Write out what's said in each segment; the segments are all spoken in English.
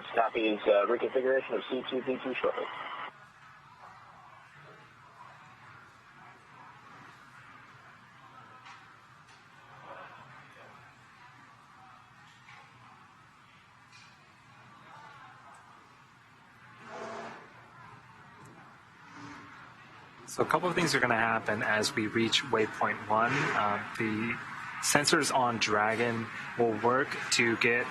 Birds copies reconfiguration of C2V2 shortly. So a couple of things are going to happen as we reach waypoint 1. The sensors on Dragon will work to get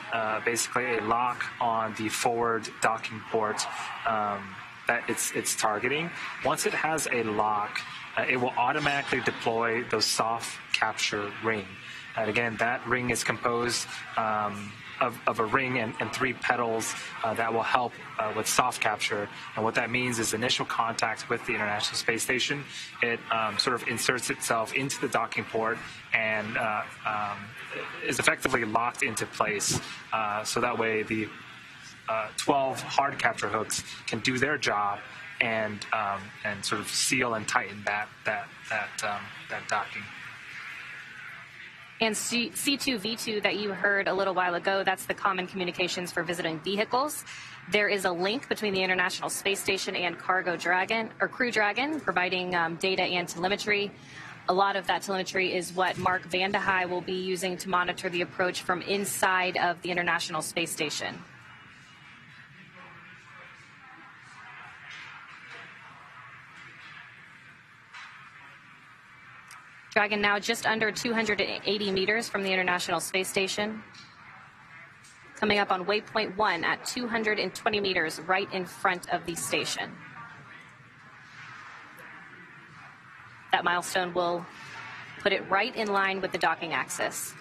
basically a lock on the forward docking port that it's targeting. Once it has a lock, it will automatically deploy those soft capture ring. And again, that ring is composed of a ring and 3 petals that will help with soft capture. And what that means is initial contact with the International Space Station. It sort of inserts itself into the docking port and is effectively locked into place. So that way the 12 hard capture hooks can do their job and sort of seal and tighten that docking. And C2V2 that you heard a little while ago, that's the Common Communications for Visiting Vehicles. There is a link between the International Space Station and Cargo Dragon, or Crew Dragon, providing data and telemetry. A lot of that telemetry is what Mark Vande Hei will be using to monitor the approach from inside of the International Space Station. Dragon now just under 280 meters from the International Space Station. Coming up on waypoint 1 at 220 meters right in front of the station. That milestone will put it right in line with the docking axis.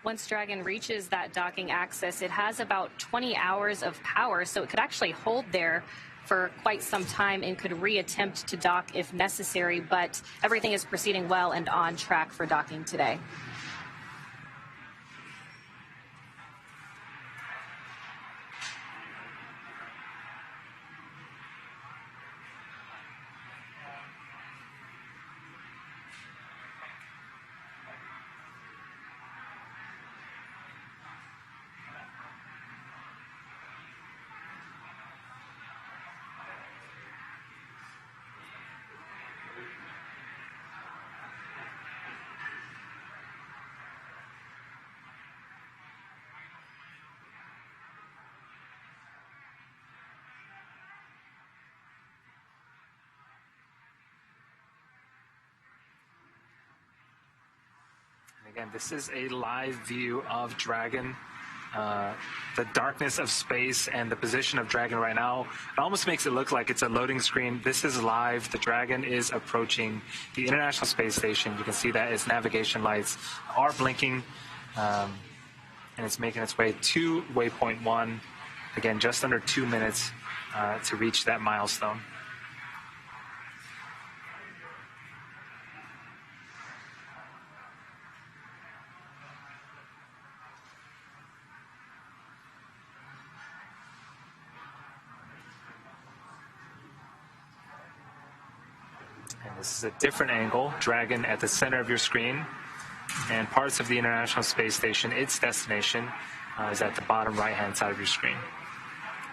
Once Dragon reaches that docking axis, it has about 20 hours of power, so it could actually hold there for quite some time and could reattempt to dock if necessary, but everything is proceeding well and on track for docking today. Again, this is a live view of Dragon. The darkness of space and the position of Dragon right now, it almost makes it look like it's a loading screen. This is live. The Dragon is approaching the International Space Station. You can see that its navigation lights are blinking, and it's making its way to waypoint 1. Again, just under 2 minutes to reach that milestone. This is a different angle, Dragon at the center of your screen, and parts of the International Space Station, its destination, is at the bottom right-hand side of your screen.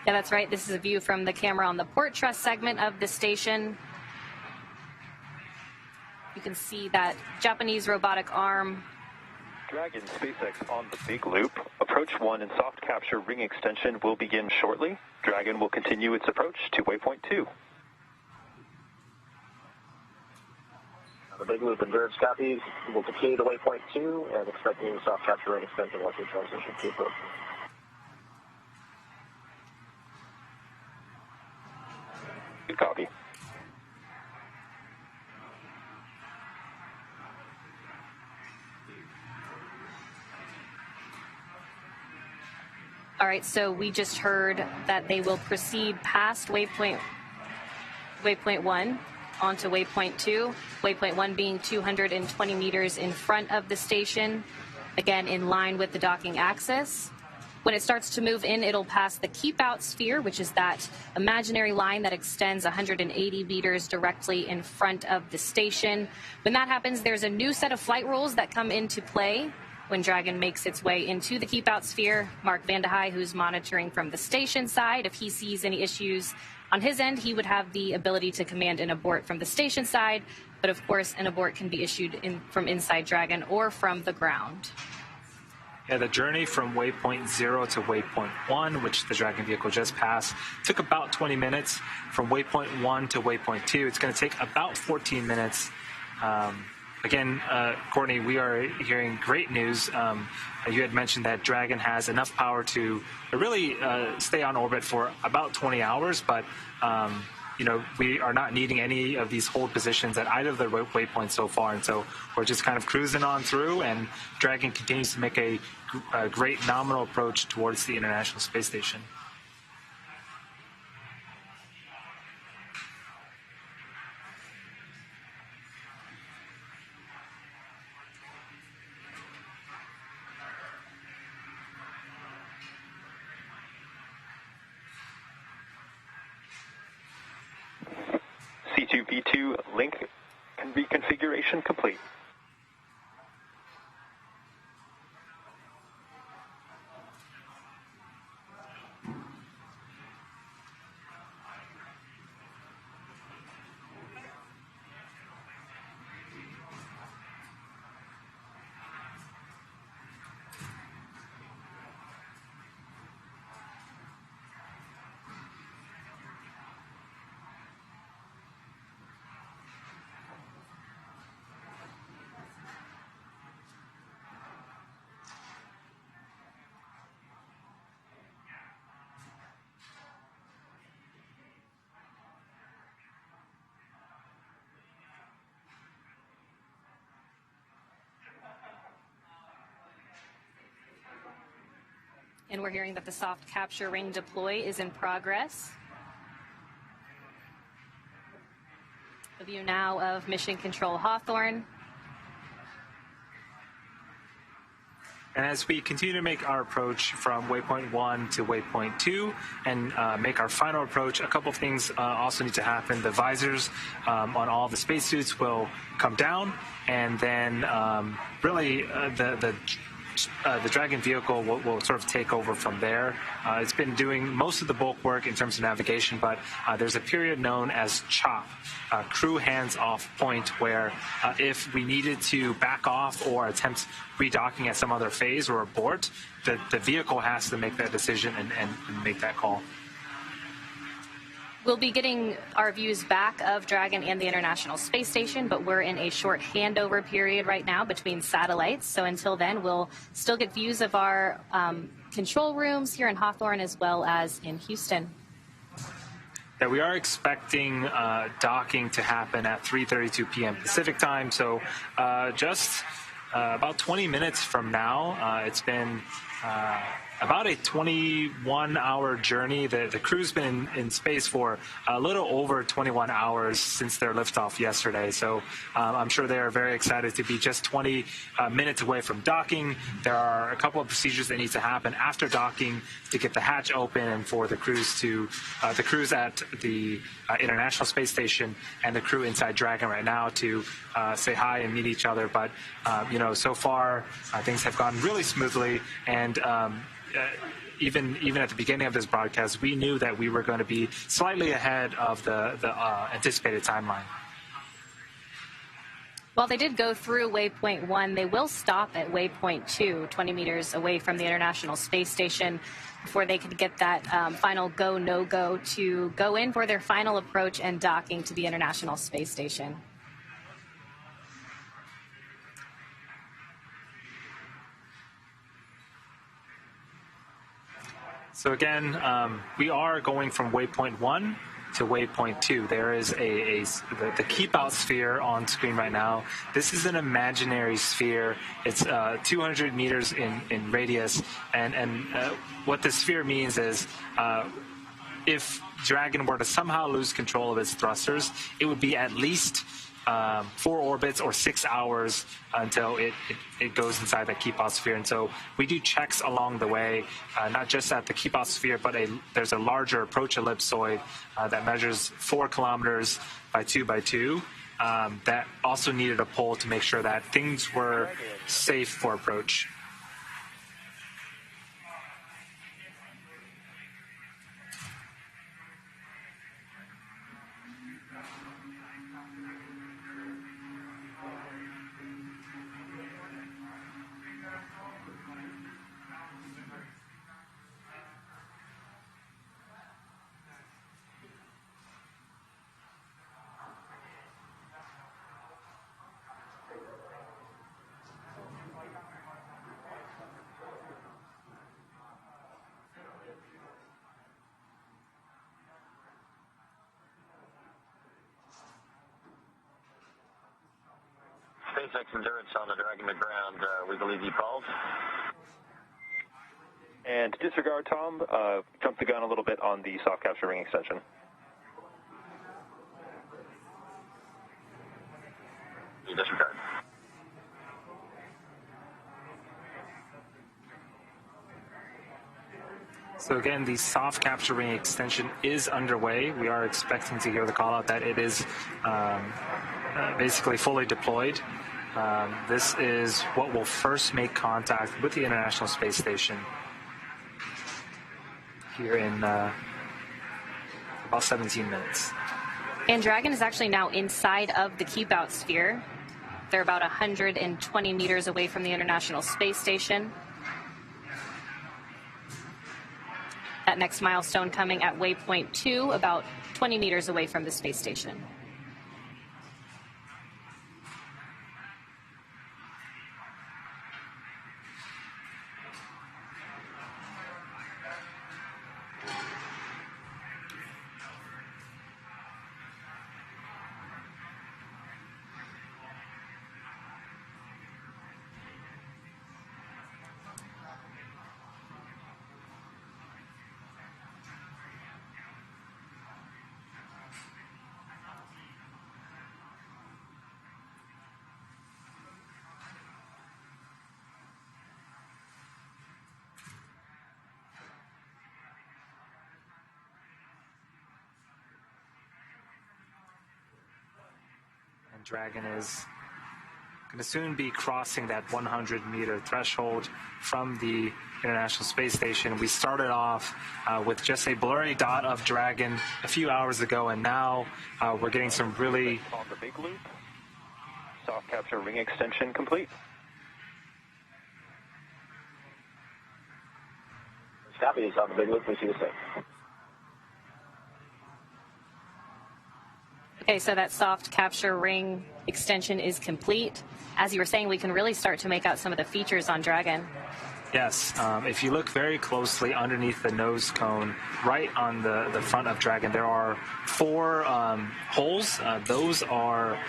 Yeah, that's right. This is a view from the camera on the port truss segment of the station. You can see that Japanese robotic arm. Dragon SpaceX on the big loop. Approach 1 and soft capture ring extension will begin shortly. Dragon will continue its approach to waypoint 2. The big loop and Birds copies. We'll continue to waypoint 2 and expecting the soft capture ring extension once we transition to approach. Good copy. All right, so we just heard that they will proceed past waypoint 1 onto waypoint 2. Waypoint 1 being 220 meters in front of the station, again in line with the docking axis. When it starts to move in, it'll pass the keep out sphere, which is that imaginary line that extends 180 meters directly in front of the station. When that happens, there's a new set of flight rules that come into play when Dragon makes its way into the keep out sphere. Mark Vandehei, who's monitoring from the station side, if he sees any issues on his end, he would have the ability to command an abort from the station side. But of course, an abort can be issued from inside Dragon or from the ground. Yeah, the journey from waypoint 0 to waypoint 1, which the Dragon vehicle just passed, took about 20 minutes. From waypoint 1 to waypoint 2, it's going to take about 14 minutes. Again, Courtney, we are hearing great news. You had mentioned that Dragon has enough power to really stay on orbit for about 20 hours, but we are not needing any of these hold positions at either of the waypoints so far, and so we're just kind of cruising on through, and Dragon continues to make a great nominal approach towards the International Space Station. C2B2 link reconfiguration complete. And we're hearing that the soft capture ring deploy is in progress. A view now of Mission Control Hawthorne. And as we continue to make our approach from waypoint 1 to waypoint 2 and make our final approach, a couple of things also need to happen. The visors on all the spacesuits will come down, and then the Dragon vehicle will sort of take over from there. It's been doing most of the bulk work in terms of navigation, but there's a period known as CHOP, crew hands-off point, where if we needed to back off or attempt redocking at some other phase or abort, the vehicle has to make that decision and make that call. We'll be getting our views back of Dragon and the International Space Station, but we're in a short handover period right now between satellites. So until then, we'll still get views of our control rooms here in Hawthorne as well as in Houston. Yeah, we are expecting docking to happen at 3:32 p.m. Pacific time. So just about 20 minutes from now. It's been about a 21-hour journey. The crew's been in space for a little over 21 hours since their liftoff yesterday. So I'm sure they are very excited to be just 20 minutes away from docking. There are a couple of procedures that need to happen after docking to get the hatch open and for the crews at the International Space Station and the crew inside Dragon right now to say hi and meet each other. But so far things have gone really smoothly, and even at the beginning of this broadcast, we knew that we were going to be slightly ahead of the anticipated timeline. While they did go through waypoint 1, they will stop at waypoint 2, 20 meters away from the International Space Station, before they could get that final go, no-go to go in for their final approach and docking to the International Space Station. So again, we are going from waypoint 1 to waypoint 2. There is the keep out sphere on screen right now. This is an imaginary sphere. It's 200 meters in radius, and what the sphere means is if Dragon were to somehow lose control of its thrusters, it would be at least 4 orbits or 6 hours until it goes inside that keep out sphere. And so we do checks along the way, not just at the keep out sphere, but there's a larger approach ellipsoid that measures 4 kilometers by 2 by 2 that also needed a pole to make sure that things were safe for approach. SpaceX Endurance on the Dragon to ground. We believe you called. And to disregard, Tom, jump the gun a little bit on the soft capture ring extension. You disregard. So again, the soft capture ring extension is underway. We are expecting to hear the call out that it is basically fully deployed. This is what will first make contact with the International Space Station here in about 17 minutes. And Dragon is actually now inside of the keep out sphere. They're about 120 meters away from the International Space Station. That next milestone coming at waypoint 2, about 20 meters away from the space station. Dragon is going to soon be crossing that 100-meter threshold from the International Space Station. We started off with just a blurry dot of Dragon a few hours ago, and now we're getting some really... On the big loop, soft capture ring extension complete. Copy, it's on the big loop. We see the same. Okay, so that soft capture ring extension is complete. As you were saying, we can really start to make out some of the features on Dragon. Yes, if you look very closely underneath the nose cone, right on the front of Dragon, there are 4 holes. Those are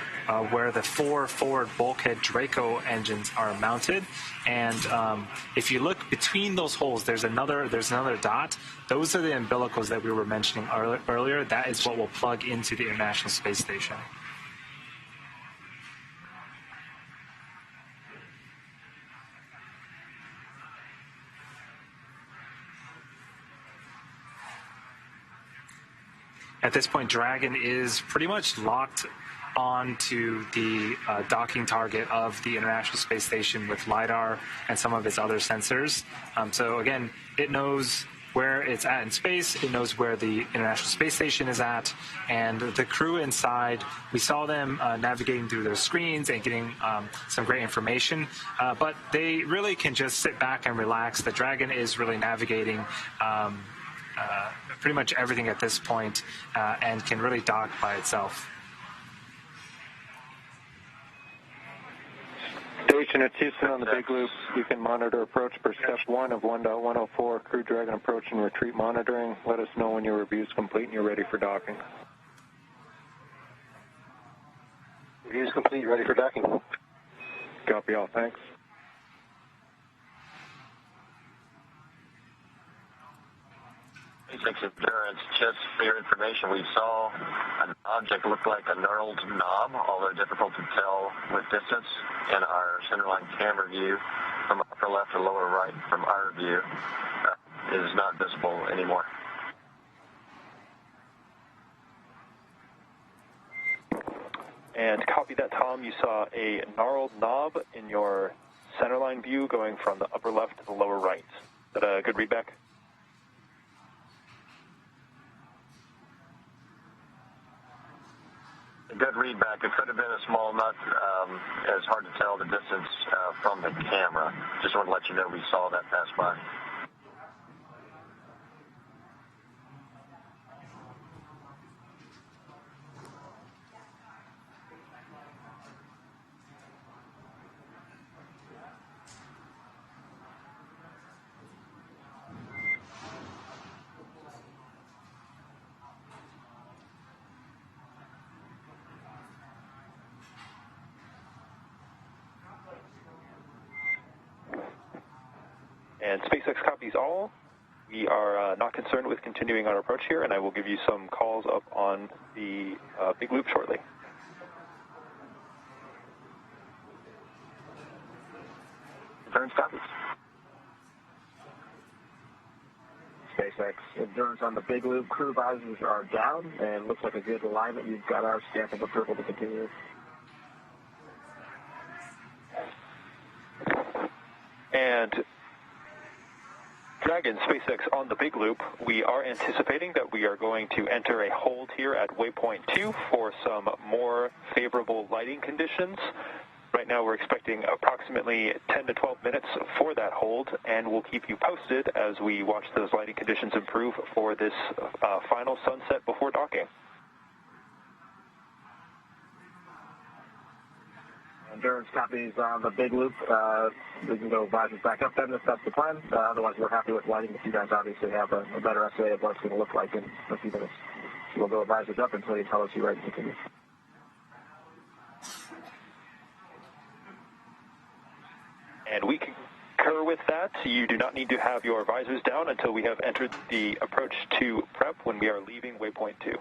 where the 4 forward bulkhead Draco engines are mounted. And if you look between those holes, there's another dot. Those are the umbilicals that we were mentioning earlier. That is what will plug into the International Space Station. At this point, Dragon is pretty much locked onto the docking target of the International Space Station with LiDAR and some of its other sensors. So again, it knows where it's at in space, it knows where the International Space Station is at, and the crew inside, we saw them navigating through their screens and getting some great information, but they really can just sit back and relax. The Dragon is really navigating pretty much everything at this point and can really dock by itself. Station, it's Houston on the big loop. You can monitor approach per step 1 of 1.104, Crew Dragon approach and retreat monitoring. Let us know when your review is complete and you're ready for docking. Review is complete, ready for docking. Copy all, thanks. SpaceX Endurance, just for your information, we saw an object look like a knurled knob, although difficult to tell with distance in our centerline camera view from upper left to lower right from our view. Is not visible anymore. And copy that, Tom. You saw a gnarled knob in your centerline view going from the upper left to the lower right. Is that a good readback? A good readback. It could have been a small nut. It's hard to tell the distance from the camera. Just want to let you know we saw that pass by. And SpaceX copies all. We are not concerned with continuing our approach here, and I will give you some calls up on the big loop shortly. Endurance copies. SpaceX Endurance on the big loop. Crew visors are down, and looks like a good alignment. You've got our stamp of approval to continue. And Dragon, SpaceX on the big loop, we are anticipating that we are going to enter a hold here at waypoint 2 for some more favorable lighting conditions. Right now we're expecting approximately 10 to 12 minutes for that hold, and we'll keep you posted as we watch those lighting conditions improve for this final sunset before docking. Endurance copies on the big loop. We can go visors back up then if that's the plan. Otherwise, we're happy with lighting. But you guys obviously have a better estimate of what it's going to look like in a few minutes. So we'll go visors up until you tell us you're ready to continue. And we concur with that. You do not need to have your visors down until we have entered the approach to prep when we are leaving waypoint 2.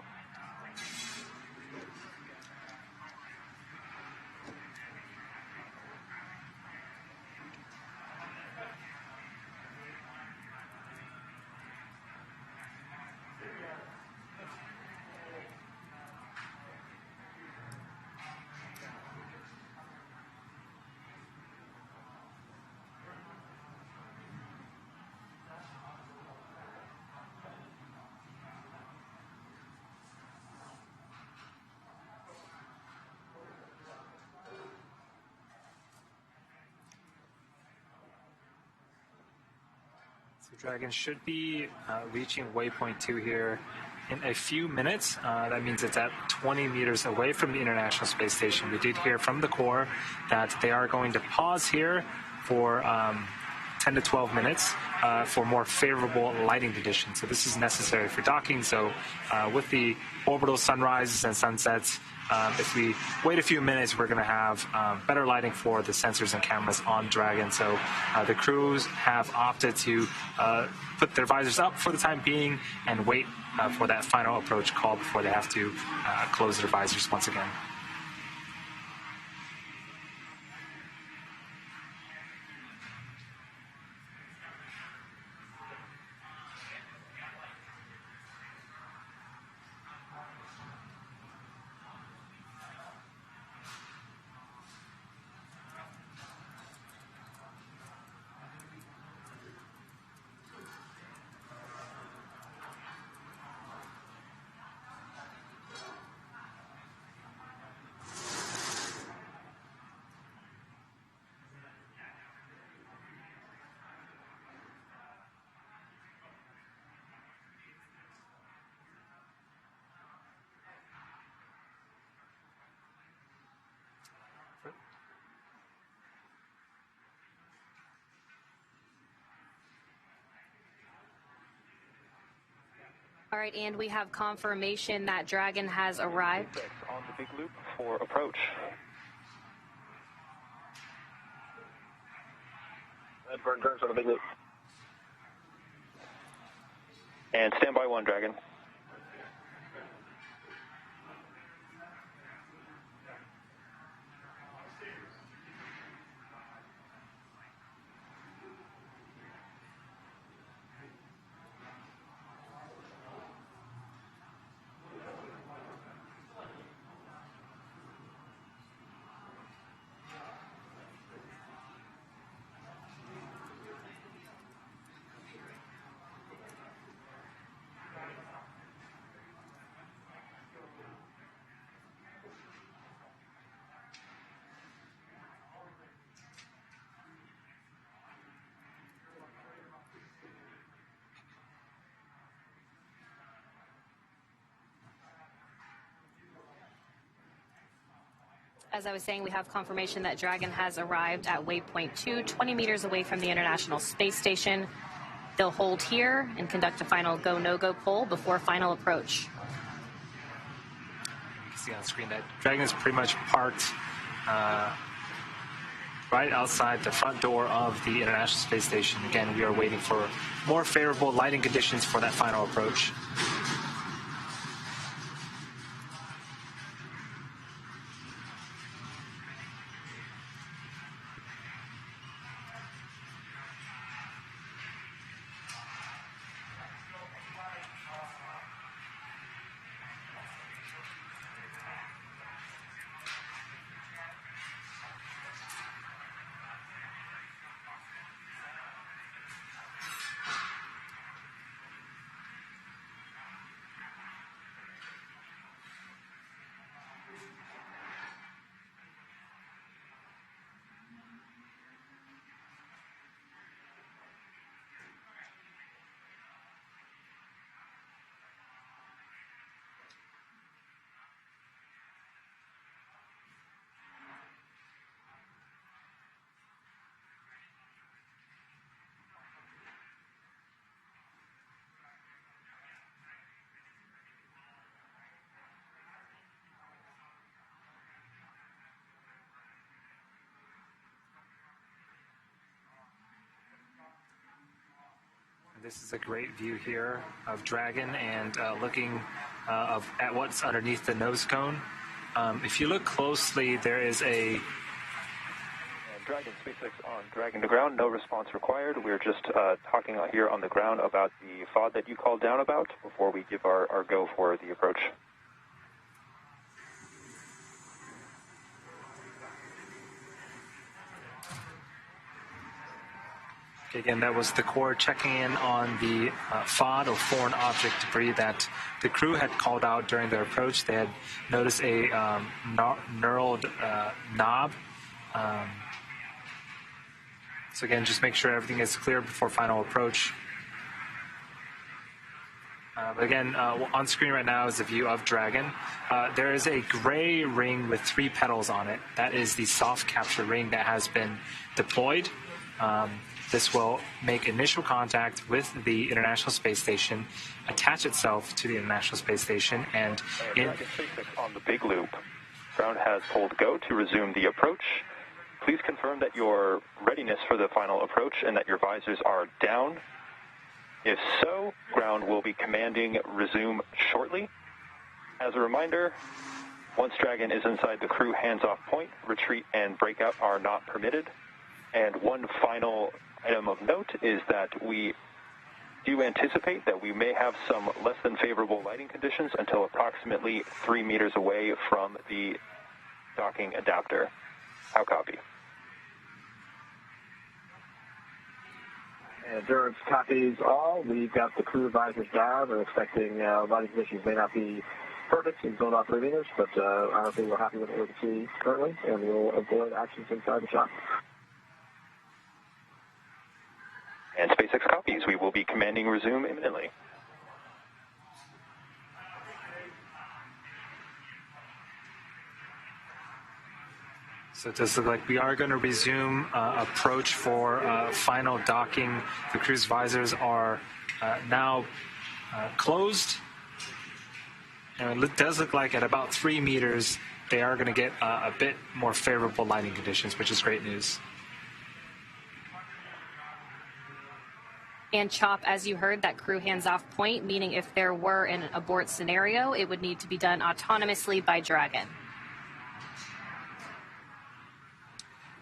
Dragon should be reaching waypoint 2 here in a few minutes. That means it's at 20 meters away from the International Space Station. We did hear from the Corps that they are going to pause here for 10 to 12 minutes for more favorable lighting conditions. So this is necessary for docking. So with the orbital sunrises and sunsets, if we wait a few minutes, we're going to have better lighting for the sensors and cameras on Dragon. So the crews have opted to put their visors up for the time being and wait for that final approach call before they have to close their visors once again. All right, and we have confirmation that Dragon has arrived. SpaceX on the big loop for approach. Redburn turns on the big loop. And stand by 1, Dragon. As I was saying, we have confirmation that Dragon has arrived at waypoint 2, 20 meters away from the International Space Station. They'll hold here and conduct a final go, no-go poll before final approach. You can see on screen that Dragon is pretty much parked right outside the front door of the International Space Station. Again, we are waiting for more favorable lighting conditions for that final approach. This is a great view here of Dragon and looking at what's underneath the nose cone. If you look closely, there is a... And Dragon, SpaceX on Dragon to ground, no response required. We're just talking out here on the ground about the FOD that you called down about before we give our go for the approach. Again, that was the Corps checking in on the FOD, or foreign object debris, that the crew had called out during their approach. They had noticed a knurled knob. So again, just make sure everything is clear before final approach. But again, on screen right now is a view of Dragon. There is a gray ring with 3 petals on it. That is the soft capture ring that has been deployed. This will make initial contact with the International Space Station, attach itself to the International Space Station, and Dragon SpaceX on the big loop. Ground has pulled go to resume the approach. Please confirm that your readiness for the final approach and that your visors are down. If so, ground will be commanding resume shortly. As a reminder, once Dragon is inside the crew hands-off point, retreat and breakout are not permitted. And one final item of note is that we do anticipate that we may have some less than favorable lighting conditions until approximately 3 meters away from the docking adapter. How copy? Endurance copies all. We've got the crew visors down. We're expecting lighting conditions may not be perfect in zone off meters, but honestly, we're happy with what we can see currently, and we'll avoid actions inside the shop. And SpaceX copies. We will be commanding resume imminently. so it does look like we are going to resume approach for final docking. The crew's visors are now closed. And it does look like at about 3 meters, they are going to get a bit more favorable lighting conditions, which is great news. And CHOP, as you heard, that crew hands-off point, meaning if there were an abort scenario, it would need to be done autonomously by Dragon.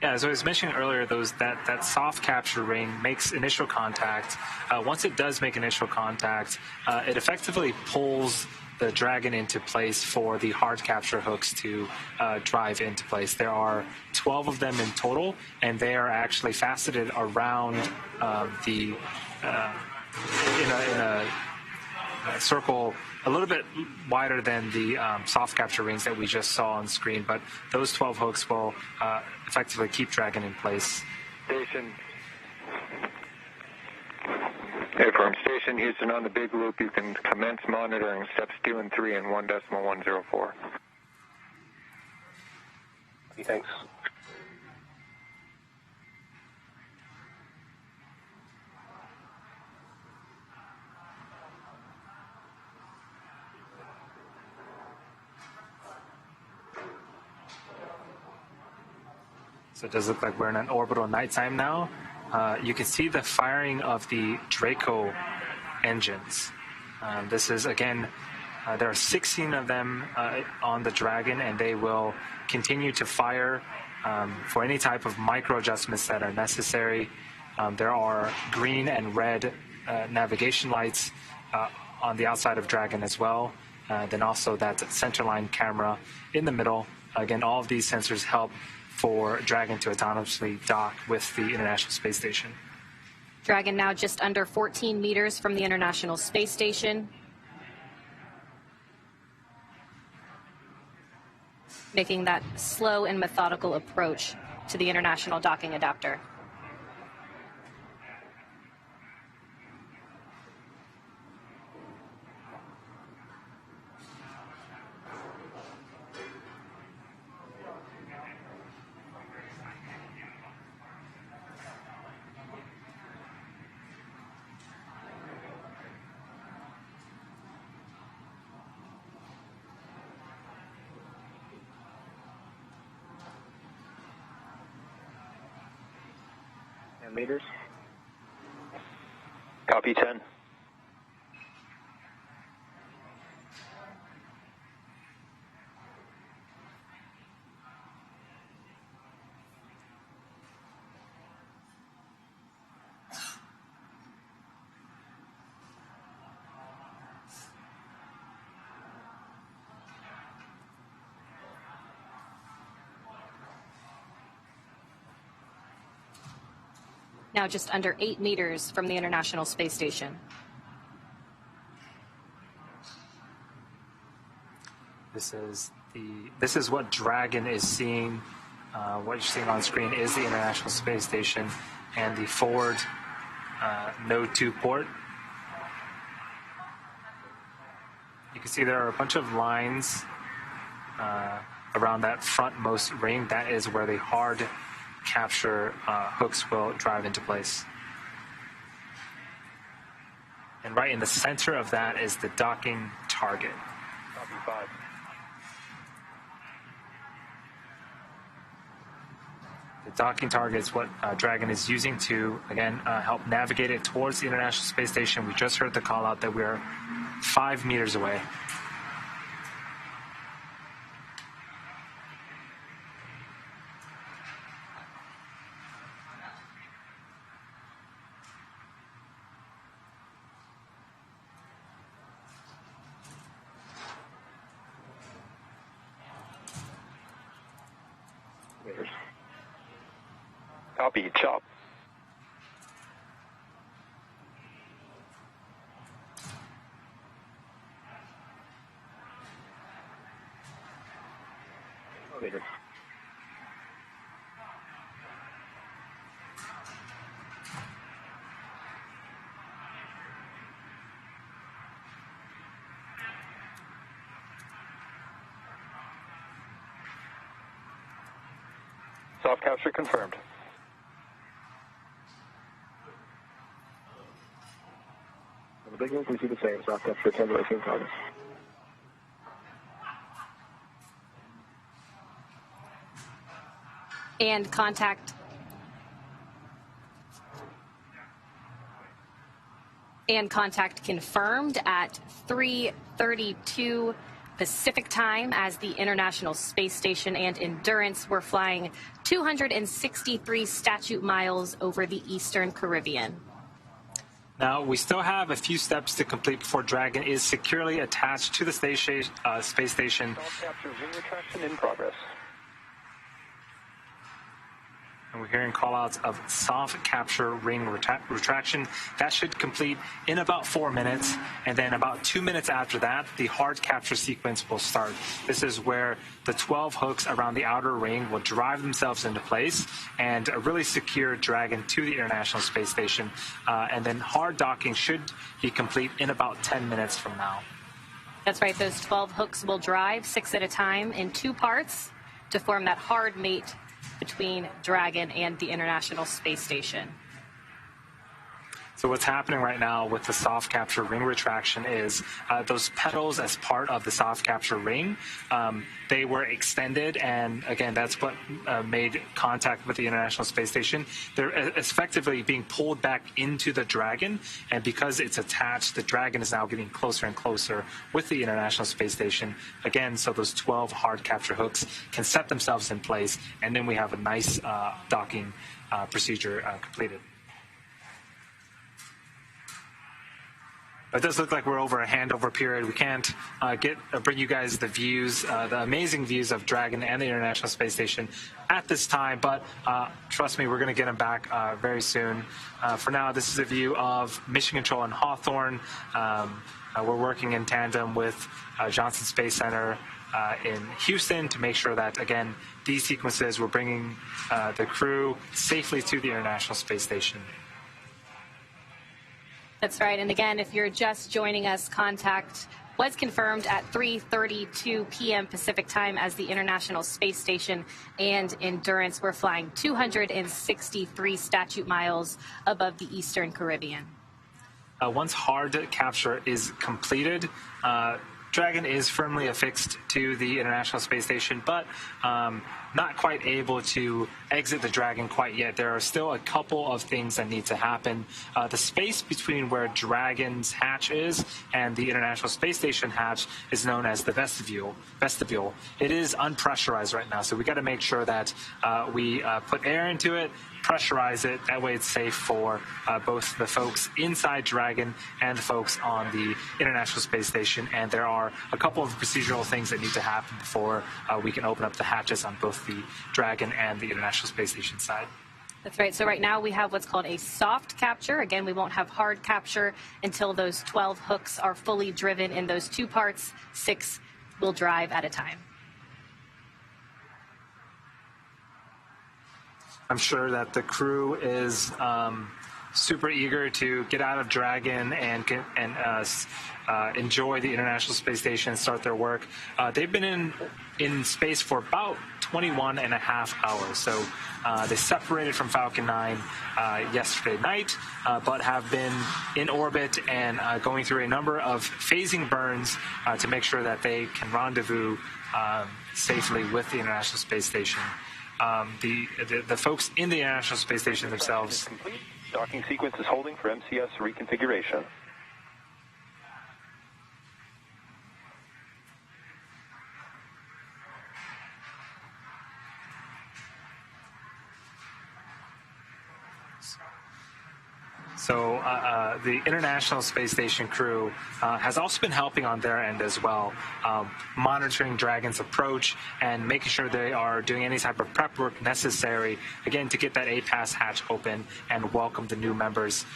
Yeah, as I was mentioning earlier, that soft capture ring makes initial contact. Once it does make initial contact, it effectively pulls the Dragon into place for the hard capture hooks to drive into place. There are 12 of them in total, and they are actually faceted around in a circle a little bit wider than the soft capture rings that we just saw on screen, but those 12 hooks will effectively keep Dragon in place. Station. Affirm. Station Houston on the big loop. You can commence monitoring steps 2 and 3 in 1.104. Thanks. So it does look like we're in an orbital nighttime now. You can see the firing of the Draco engines. This is, again, there are 16 of them on the Dragon, and they will continue to fire for any type of micro adjustments that are necessary. There are green and red navigation lights on the outside of Dragon as well. Then also that centerline camera in the middle. Again, all of these sensors help for Dragon to autonomously dock with the International Space Station. Dragon now just under 14 meters from the International Space Station, making that slow and methodical approach to the International Docking Adapter. Meters. Copy 10. Now just under 8 meters from the International Space Station. This is what Dragon is seeing. What you're seeing on screen is the International Space Station and the forward Node 2 port. You can see there are a bunch of lines around that frontmost ring. That is where the hard capture hooks will drive into place. And right in the center of that is the docking target. Copy 5. The docking target is what Dragon is using to, again, help navigate it towards the International Space Station. We just heard the call out that we're 5 meters away. Copy, CHOP. Meters. Soft capture confirmed. On the big loop, we see the same, soft capture 10 to 18 targets. And contact confirmed at 3:32 Pacific time as the International Space Station and Endurance were flying 263 statute miles over the Eastern Caribbean. Now, we still have a few steps to complete before Dragon is securely attached to the space station. Self-capture ring retraction in progress. And we're hearing call-outs of soft capture ring retraction. That should complete in about 4 minutes, and then about 2 minutes after that, the hard capture sequence will start. This is where the 12 hooks around the outer ring will drive themselves into place and really secure Dragon to the International Space Station. And then hard docking should be complete in about 10 minutes from now. That's right. Those 12 hooks will drive 6 at a time in 2 parts to form that hard mate between Dragon and the International Space Station. So what's happening right now with the soft capture ring retraction is those petals as part of the soft capture ring, they were extended, and again, that's what made contact with the International Space Station. They're effectively being pulled back into the Dragon, and because it's attached, the Dragon is now getting closer and closer with the International Space Station. Again, so those 12 hard capture hooks can set themselves in place, and then we have a nice docking procedure completed. It does look like we're over a handover period. We can't bring you guys the views, the amazing views of Dragon and the International Space Station at this time, but trust me, we're going to get them back very soon. For now, this is a view of Mission Control in Hawthorne. We're working in tandem with Johnson Space Center in Houston to make sure that, again, these sequences, we're bringing the crew safely to the International Space Station. That's right. And again, if you're just joining us, contact was confirmed at 3:32 p.m. Pacific time as the International Space Station and Endurance were flying 263 statute miles above the Eastern Caribbean. Once hard capture is completed, Dragon is firmly affixed to the International Space Station, but not quite able to exit the Dragon quite yet. There are still a couple of things that need to happen. The space between where Dragon's hatch is and the International Space Station hatch is known as the vestibule. It is unpressurized right now, so we got to make sure that we put air into it, pressurize it. That way it's safe for both the folks inside Dragon and the folks on the International Space Station. And there are a couple of procedural things that need to happen before we can open up the hatches on both the Dragon and the International Space Station side. That's right. So right now we have what's called a soft capture. Again, we won't have hard capture until those 12 hooks are fully driven in those 2 parts. 6 will drive at a time. I'm sure that the crew is super eager to get out of Dragon and enjoy the International Space Station and start their work. They've been in space for about 21 and a half hours. So they separated from Falcon 9 yesterday night, but have been in orbit and going through a number of phasing burns to make sure that they can rendezvous safely with the International Space Station. The folks in the International Space Station themselves. Docking sequence is holding for MCS reconfiguration. So the International Space Station crew has also been helping on their end as well, monitoring Dragon's approach and making sure they are doing any type of prep work necessary, again, to get that A-Pass hatch open and welcome the new members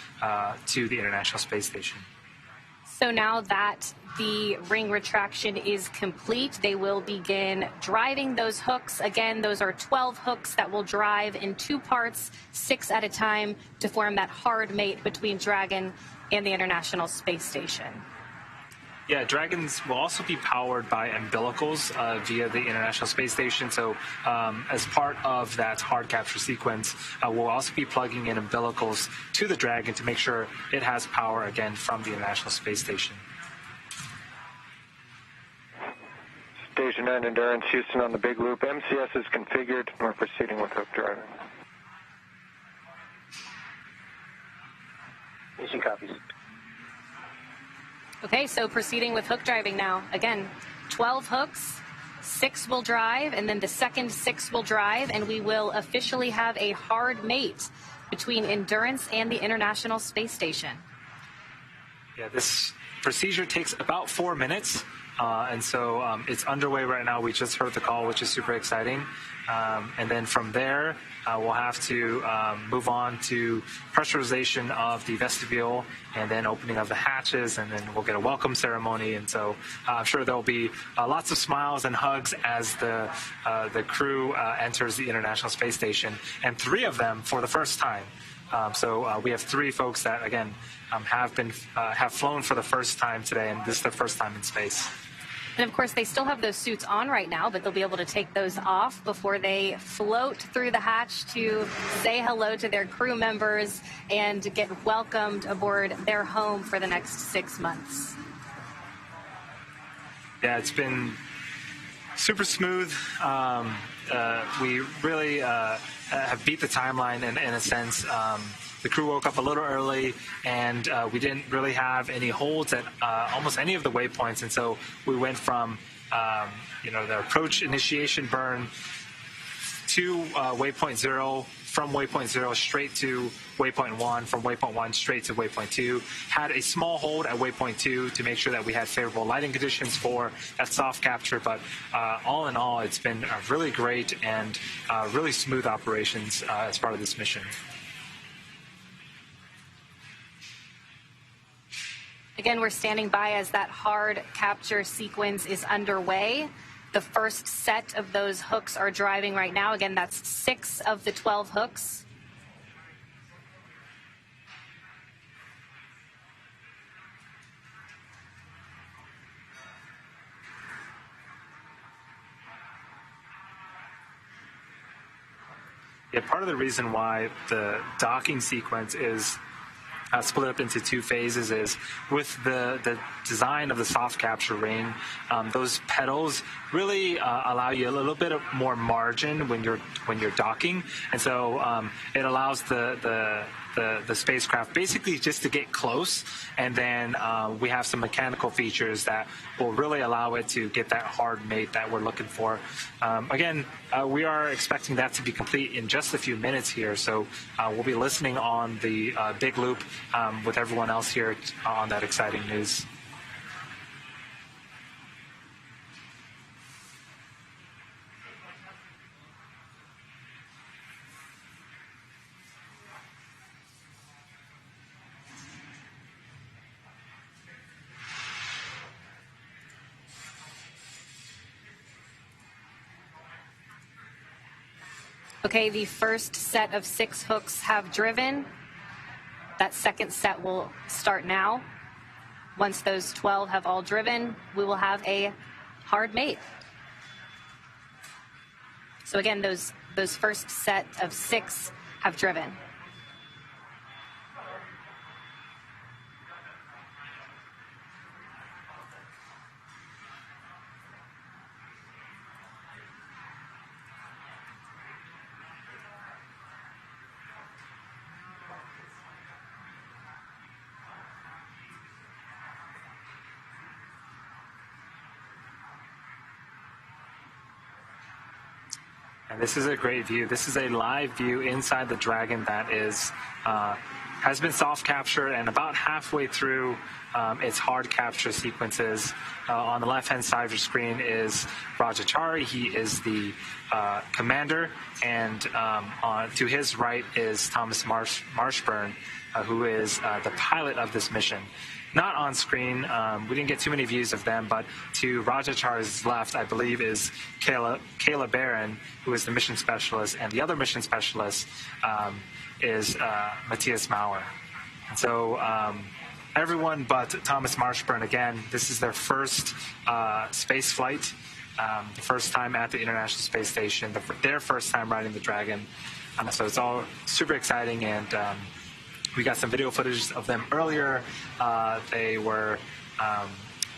to the International Space Station. So now that the ring retraction is complete, they will begin driving those hooks. Again, those are 12 hooks that will drive in 2 parts, 6 at a time, to form that hard mate between Dragon and the International Space Station. Yeah, Dragons will also be powered by umbilicals via the International Space Station. So as part of that hard capture sequence, we'll also be plugging in umbilicals to the Dragon to make sure it has power again from the International Space Station. Station 9 Endurance, Houston on the big loop. MCS is configured. We're proceeding with hook driving. Houston copies. Okay, so proceeding with hook driving now. Again, 12 hooks, 6 will drive, and then the second 6 will drive, and we will officially have a hard mate between Endurance and the International Space Station. Yeah, this procedure takes about 4 minutes. And so it's underway right now. We just heard the call, which is super exciting. And then from there, we'll have to move on to pressurization of the vestibule and then opening of the hatches, and then we'll get a welcome ceremony. And so I'm sure there'll be lots of smiles and hugs as the crew enters the International Space Station, and 3 of them for the first time. So we have 3 folks that, again, have flown for the first time today, and this is their first time in space. And of course, they still have those suits on right now, but they'll be able to take those off before they float through the hatch to say hello to their crew members and get welcomed aboard their home for the next 6 months. Yeah, it's been super smooth. We really have beat the timeline in a sense. The crew woke up a little early, and we didn't really have any holds at almost any of the waypoints. And so we went from, the approach initiation burn to waypoint 0, from waypoint 0 straight to waypoint 1, from waypoint 1 straight to waypoint 2. Had a small hold at waypoint 2 to make sure that we had favorable lighting conditions for that soft capture. But all in all, it's been really great and really smooth operations as part of this mission. Again, we're standing by as that hard capture sequence is underway. The first set of those hooks are driving right now. Again, that's 6 of the 12 hooks. Yeah, part of the reason why the docking sequence is split up into 2 phases is with the design of the soft capture ring, those pedals really allow you a little bit of more margin when you're docking, and so it allows the spacecraft basically just to get close, and then we have some mechanical features that will really allow it to get that hard mate that we're looking for. Again, we are expecting that to be complete in just a few minutes here, so we'll be listening on the big loop with everyone else here on that exciting news. Okay, the first set of 6 hooks have driven. That second set will start now. Once those 12 have all driven, we will have a hard mate. So again, those first set of 6 have driven. And this is a great view. This is a live view inside the Dragon that has been soft captured and about halfway through its hard capture sequences. On the left-hand side of your screen is Rajachari. He is the commander, and to his right is Thomas Marshburn, who is the pilot of this mission. Not on screen. We didn't get too many views of them, but to Rajachari's left, I believe, is Kayla Barron, who is the mission specialist, and the other mission specialist is Matthias Maurer. And so everyone but Thomas Marshburn. Again, this is their first space flight, the first time at the International Space Station, their first time riding the Dragon. So it's all super exciting, and we got some video footage of them earlier. They were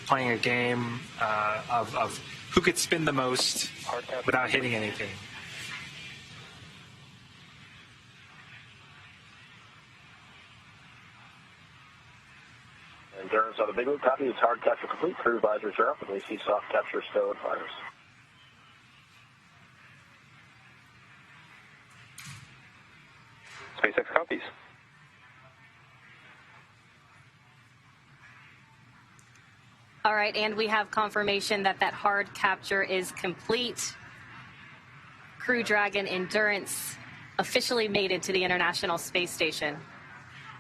playing a game of who could spin the most without hitting anything. Endurance on the big loop copy. It's hard capture complete. Crew visors are up, and we see soft capture still in fires. SpaceX copies. All right, and we have confirmation that that hard capture is complete. Crew Dragon Endurance officially made it to the International Space Station.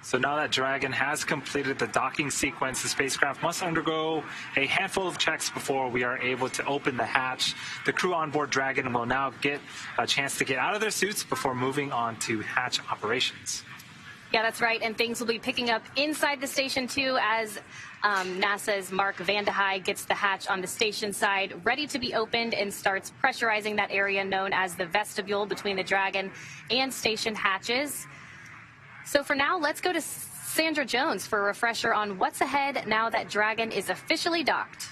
So now that Dragon has completed the docking sequence, the spacecraft must undergo a handful of checks before we are able to open the hatch. The crew on board Dragon will now get a chance to get out of their suits before moving on to hatch operations. Yeah, that's right, and things will be picking up inside the station, too, as NASA's Mark Vande Hei gets the hatch on the station side ready to be opened and starts pressurizing that area known as the vestibule between the Dragon and station hatches. So for now, let's go to Sandra Jones for a refresher on what's ahead now that Dragon is officially docked.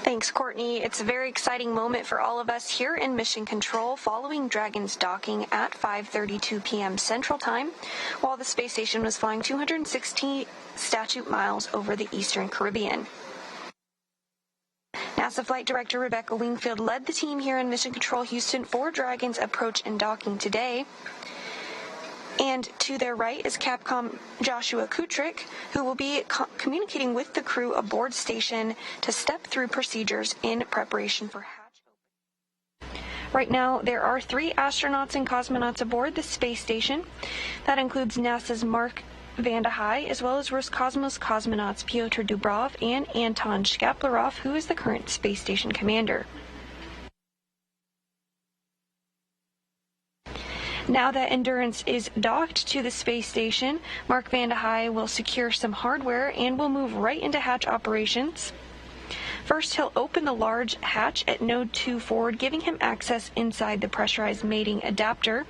Thanks, Courtney. It's a very exciting moment for all of us here in Mission Control following Dragon's docking at 5:32 p.m. Central Time, while the space station was flying 260 statute miles over the Eastern Caribbean. NASA Flight Director Rebecca Wingfield led the team here in Mission Control Houston for Dragon's approach and docking today. And to their right is Capcom Joshua Kutrick, who will be communicating with the crew aboard station to step through procedures in preparation for hatch opening. Right now, there are 3 astronauts and cosmonauts aboard the space station. That includes NASA's Mark Vande Hei, as well as Roscosmos cosmonauts Pyotr Dubrov and Anton Shkaplerov, who is the current space station commander. Now that Endurance is docked to the space station, Mark Vande Hei will secure some hardware and will move right into hatch operations. First, he'll open the large hatch at Node 2 forward, giving him access inside the pressurized mating adapter.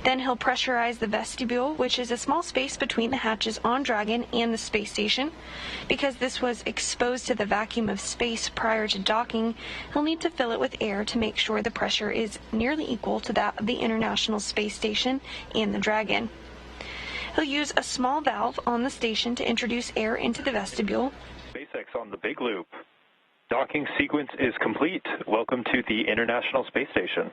Then he'll pressurize the vestibule, which is a small space between the hatches on Dragon and the space station. Because this was exposed to the vacuum of space prior to docking, he'll need to fill it with air to make sure the pressure is nearly equal to that of the International Space Station and the Dragon. He'll use a small valve on the station to introduce air into the vestibule. SpaceX on the big loop. Docking sequence is complete. Welcome to the International Space Station.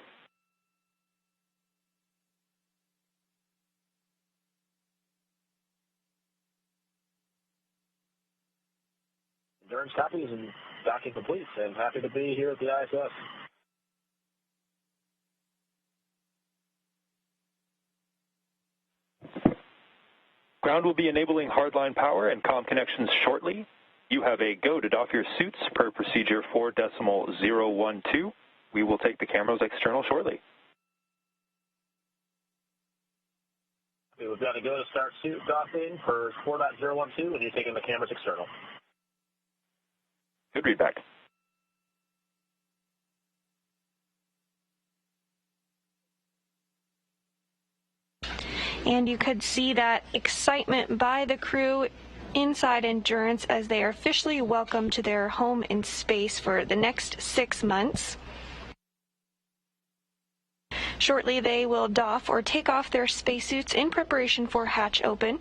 Endurance copies and docking complete, and happy to be here at the ISS. Ground will be enabling hardline power and comm connections shortly. You have a go to doff your suits per procedure 4.012. We will take the cameras external shortly. We've got to go to start suit doffing for 4.012, and you're taking the cameras external. Good readback. And you could see that excitement by the crew inside Endurance as they are officially welcomed to their home in space for the next 6 months. Shortly, they will doff or take off their spacesuits in preparation for hatch open.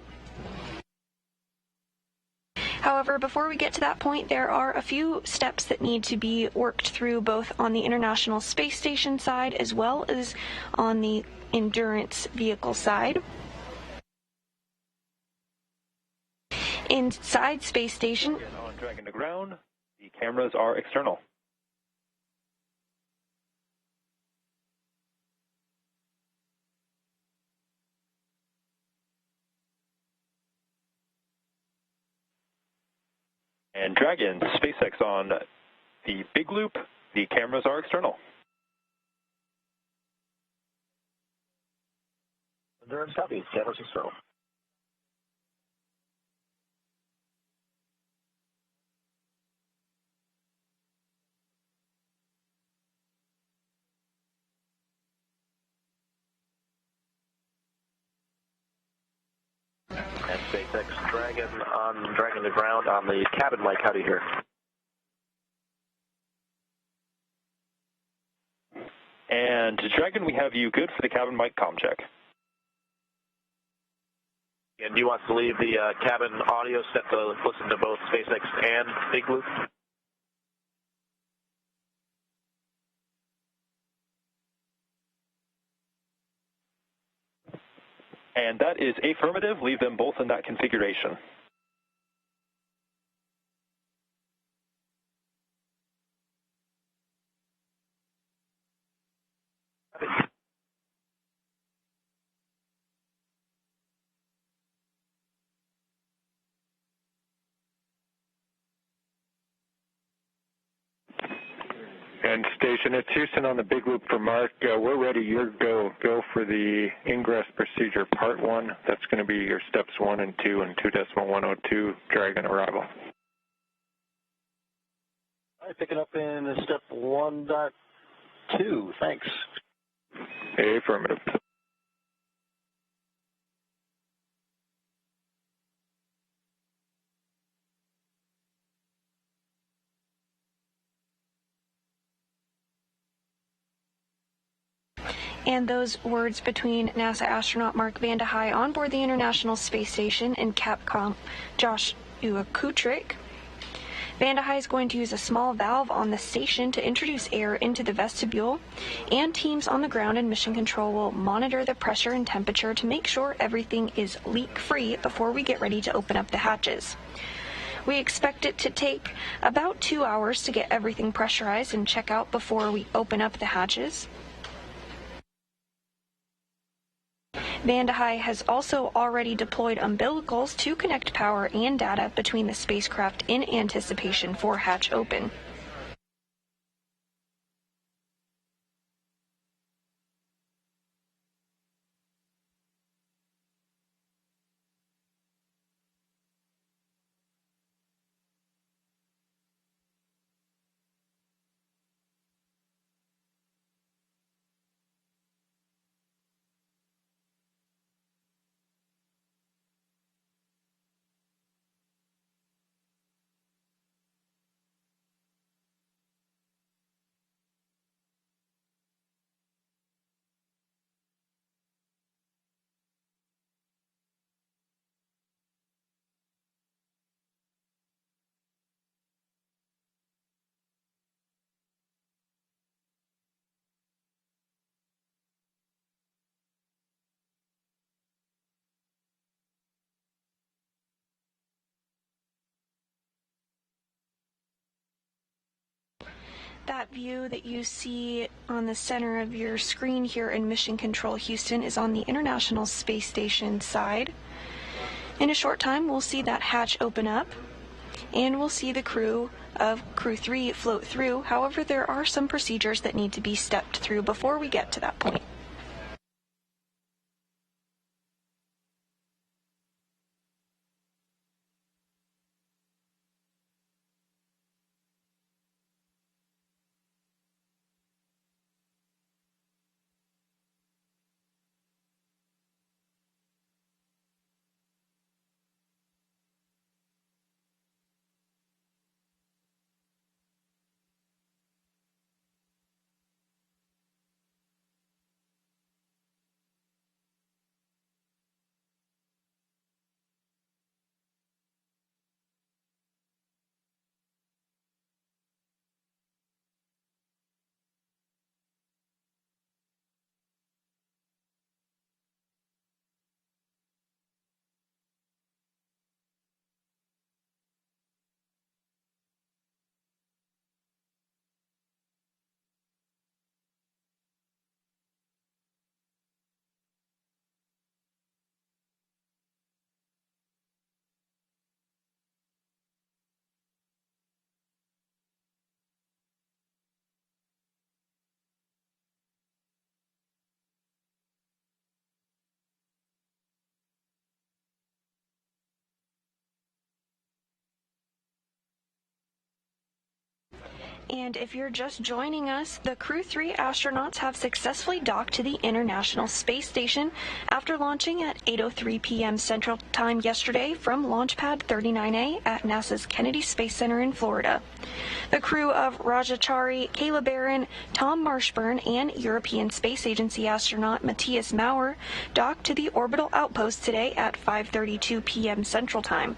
However, before we get to that point, there are a few steps that need to be worked through both on the International Space Station side as well as on the Endurance vehicle side. Inside Space Station, on Dragon to ground, the cameras are external. And Dragon, SpaceX on the big loop, the cameras are external. Endurance copy. San Francisco. And SpaceX Dragon to ground on the cabin mic. How do you hear? And Dragon, we have you good for the cabin mic comm check. And do you want to leave the cabin audio set to listen to both SpaceX and Big Blue? And that is affirmative. Leave them both in that configuration. And station, it's Houston on the big loop for Mark. We're ready. You're go for the ingress procedure part 1. That's going to be your steps 1 and 2 and 2.102 Dragon arrival. All right, picking up in step 1.2. Thanks. Affirmative. And those words between NASA astronaut Mark Vande Hei on board the International Space Station and Capcom Joshua Kutrick. Vande Hei is going to use a small valve on the station to introduce air into the vestibule, and teams on the ground and mission control will monitor the pressure and temperature to make sure everything is leak-free before we get ready to open up the hatches. We expect it to take about 2 hours to get everything pressurized and check out before we open up the hatches. Vande Hei has also already deployed umbilicals to connect power and data between the spacecraft in anticipation for hatch open. That view that you see on the center of your screen here in Mission Control Houston is on the International Space Station side. In a short time, we'll see that hatch open up, and we'll see the crew of Crew 3 float through. However, there are some procedures that need to be stepped through before we get to that point. And if you're just joining us, the Crew 3 astronauts have successfully docked to the International Space Station after launching at 8:03 p.m. Central Time yesterday from Launch Pad 39A at NASA's Kennedy Space Center in Florida. The crew of Rajachari, Kayla Barron, Tom Marshburn, and European Space Agency astronaut Matthias Maurer docked to the orbital outpost today at 5:32 p.m. Central Time.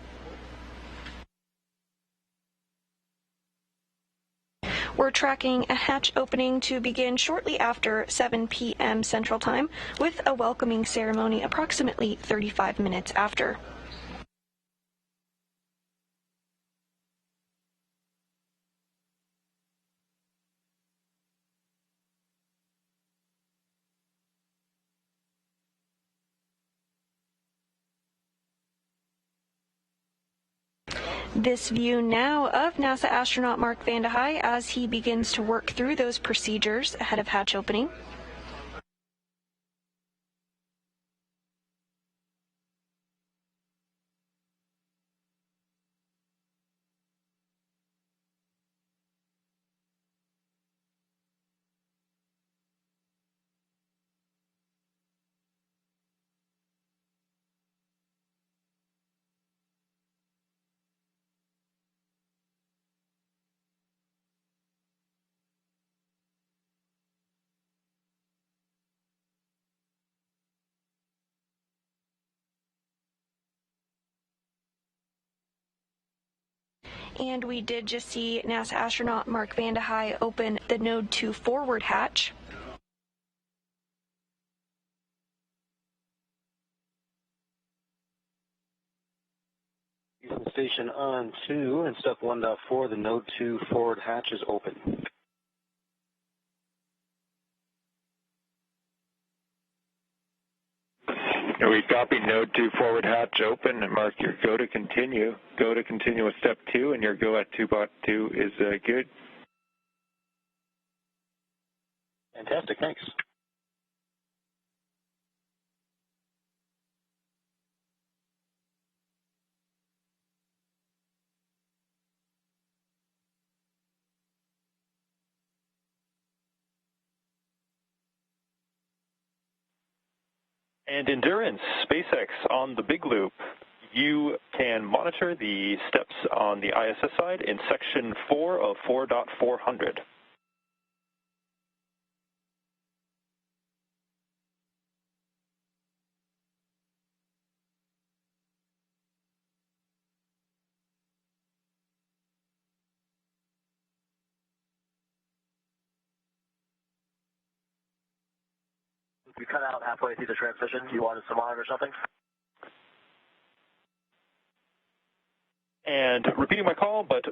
We're tracking a hatch opening to begin shortly after 7 p.m. Central Time, with a welcoming ceremony approximately 35 minutes after. This view now of NASA astronaut Mark Vande Hei as he begins to work through those procedures ahead of hatch opening. And we did just see NASA astronaut Mark Vande Hei open the Node 2 forward hatch. Houston Station on 2 and step 1.4, the Node 2 forward hatch is open. We copy Node 2 forward hatch open and mark your go to continue. Go to continue with step 2 and your go at 2.2 is good. Fantastic, thanks. And Endurance, SpaceX on the big loop. You can monitor the steps on the ISS side in section 4 of 4.400. You cut out halfway through the transition. You wanted to monitor something? And repeating my call, but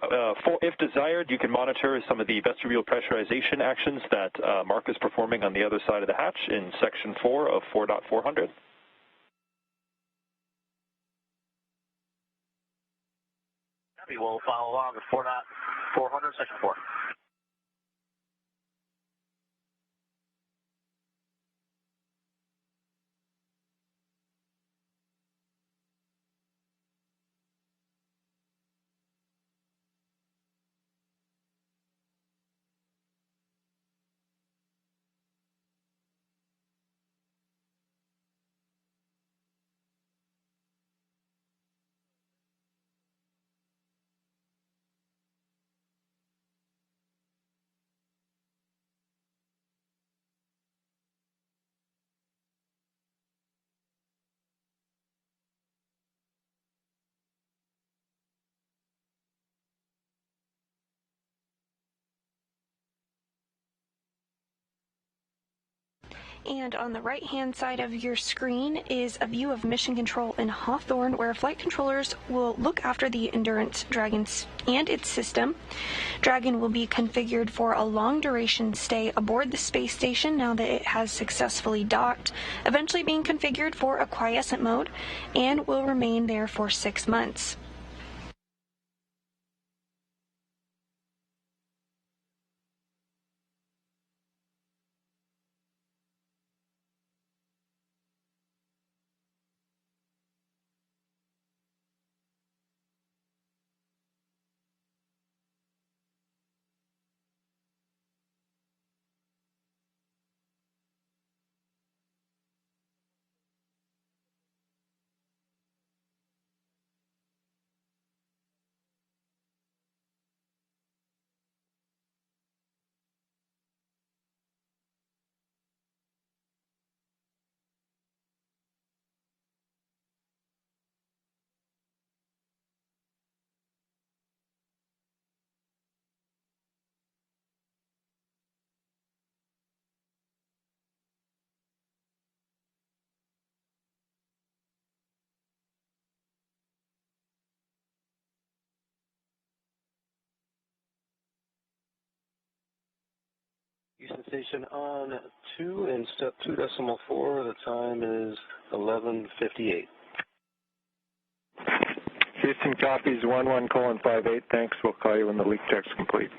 if desired, you can monitor some of the vestibule pressurization actions that Mark is performing on the other side of the hatch in section 4 of 4.400. We will follow along with 4.400, section 4. And on the right-hand side of your screen is a view of Mission Control in Hawthorne, where flight controllers will look after the Endurance Dragon and its system. Dragon will be configured for a long-duration stay aboard the space station now that it has successfully docked, eventually being configured for a quiescent mode, and will remain there for 6 months. Station on 2 in step 2.4. The time is 11:58. Houston copies 11:58. Thanks. We'll call you when the leak check's complete.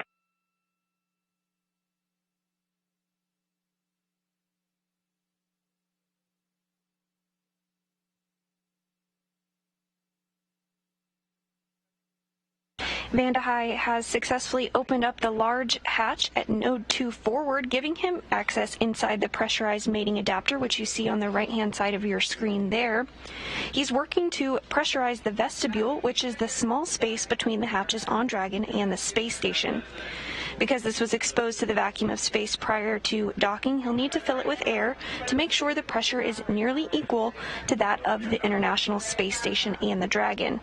Vanda High has successfully opened up the large hatch at node 2 forward, giving him access inside the pressurized mating adapter, which you see on the right-hand side of your screen there. He's working to pressurize the vestibule, which is the small space between the hatches on Dragon and the space station. Because this was exposed to the vacuum of space prior to docking, he'll need to fill it with air to make sure the pressure is nearly equal to that of the International Space Station and the Dragon.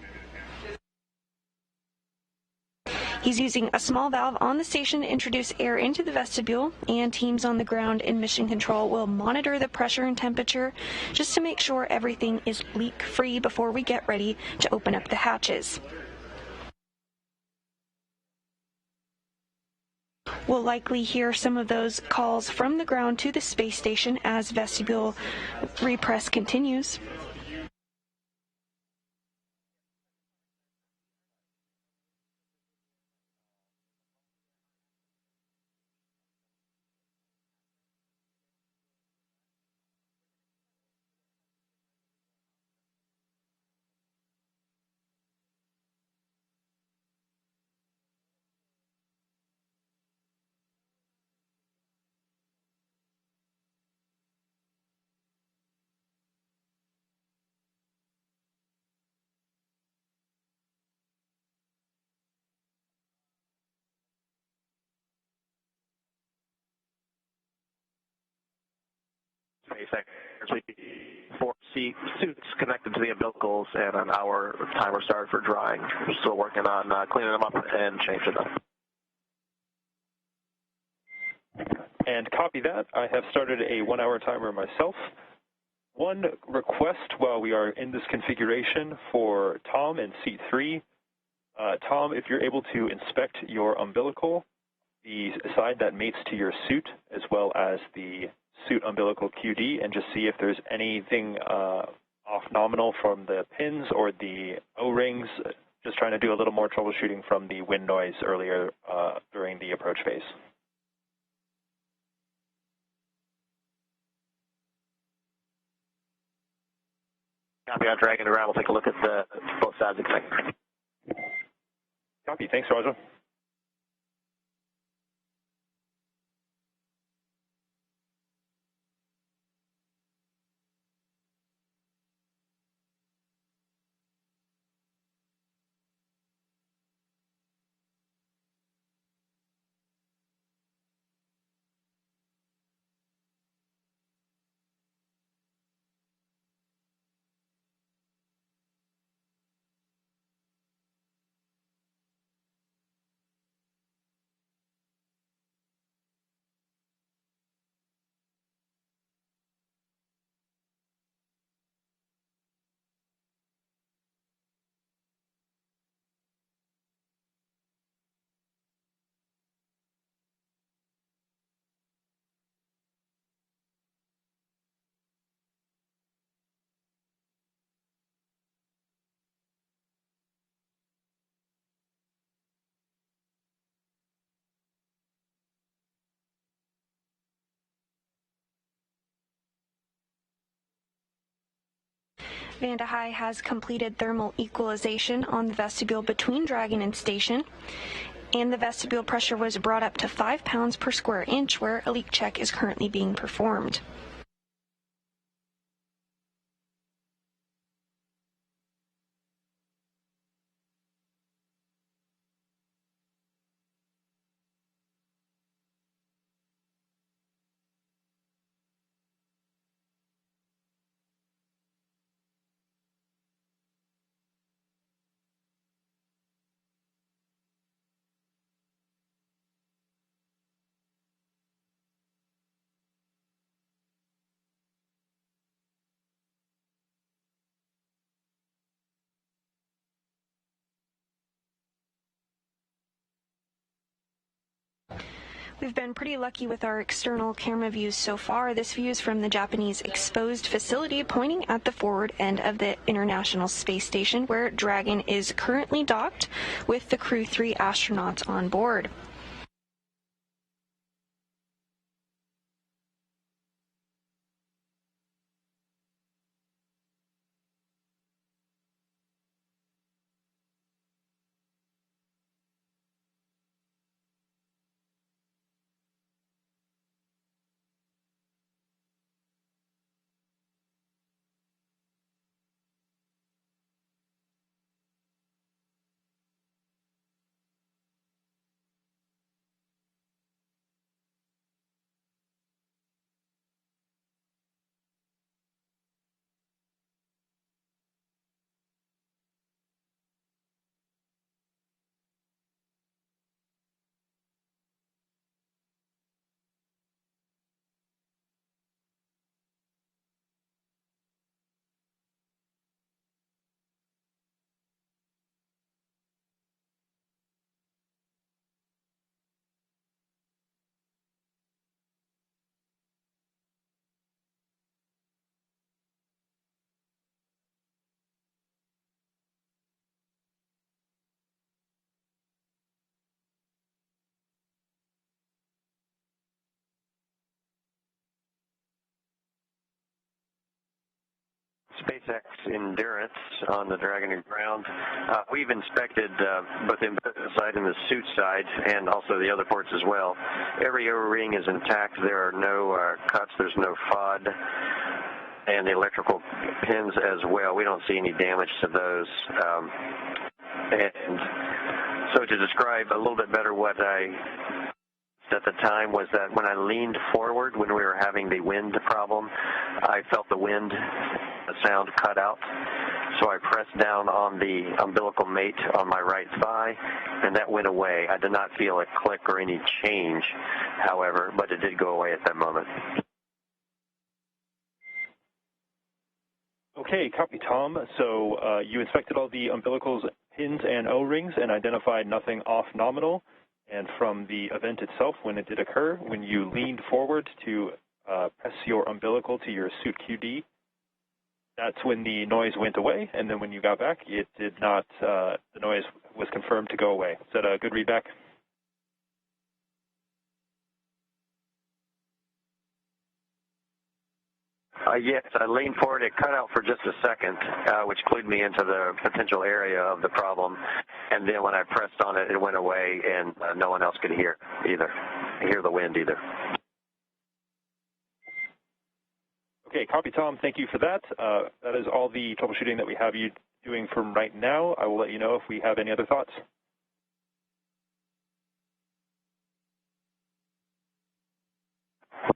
He's using a small valve on the station to introduce air into the vestibule, and teams on the ground in mission control will monitor the pressure and temperature just to make sure everything is leak-free before we get ready to open up the hatches. We'll likely hear some of those calls from the ground to the space station as vestibule repress continues. SpaceX. There's 4 suits connected to the umbilicals and an hour timer started for drying. We're still working on cleaning them up and changing them. And copy that. I have started a 1-hour timer myself. One request while we are in this configuration for Tom in seat 3. Tom, if you're able to inspect your umbilical, the side that mates to your suit, as well as the suit umbilical QD, and just see if there's anything off nominal from the pins or the O-rings. Just trying to do a little more troubleshooting from the wind noise earlier during the approach phase. Copy on Dragon to ground. We'll take a look at both sides of the connector. Copy. Thanks, Roger. Vanda High has completed thermal equalization on the vestibule between Dragon and station, and the vestibule pressure was brought up to 5 pounds per square inch, where a leak check is currently being performed. We've been pretty lucky with our external camera views so far. This view is from the Japanese exposed facility pointing at the forward end of the International Space Station, where Dragon is currently docked with the Crew 3 astronauts on board. SpaceX Endurance on the Dragon ground. We've inspected both the side and the suit side, and also the other ports as well. Every O-ring is intact. There are no cuts. There's no FOD, and the electrical pins as well. We don't see any damage to those. And so to describe a little bit better what I at the time was that when I leaned forward when we were having the wind problem, I felt the wind sound cut out. So I pressed down on the umbilical mate on my right thigh, and that went away. I did not feel a click or any change, however, but it did go away at that moment. Okay, copy, Tom. So you inspected all the umbilicals, pins, and O-rings and identified nothing off nominal. And from the event itself, when it did occur, when you leaned forward to press your umbilical to your suit QD, that's when the noise went away. And then when you got back, it did not, the noise was confirmed to go away. Is that a good readback? Yes, I leaned forward. It cut out for just a second, which clued me into the potential area of the problem. And then when I pressed on it, it went away, and no one else could hear the wind either. Okay, copy, Tom. Thank you for that. That is all the troubleshooting that we have you doing from right now. I will let you know if we have any other thoughts.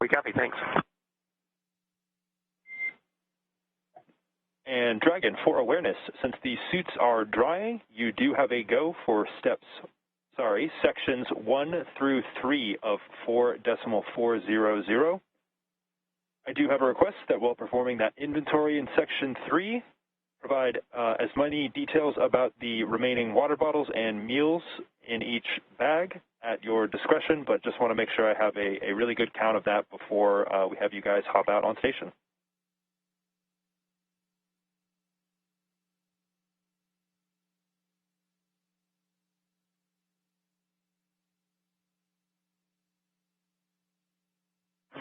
We copy. Thanks. And Dragon, for awareness, since the suits are drying, you do have a go for sections 1 through 3 of 4.400. I do have a request that while performing that inventory in section 3, provide as many details about the remaining water bottles and meals in each bag at your discretion, but just want to make sure I have a really good count of that before we have you guys hop out on station.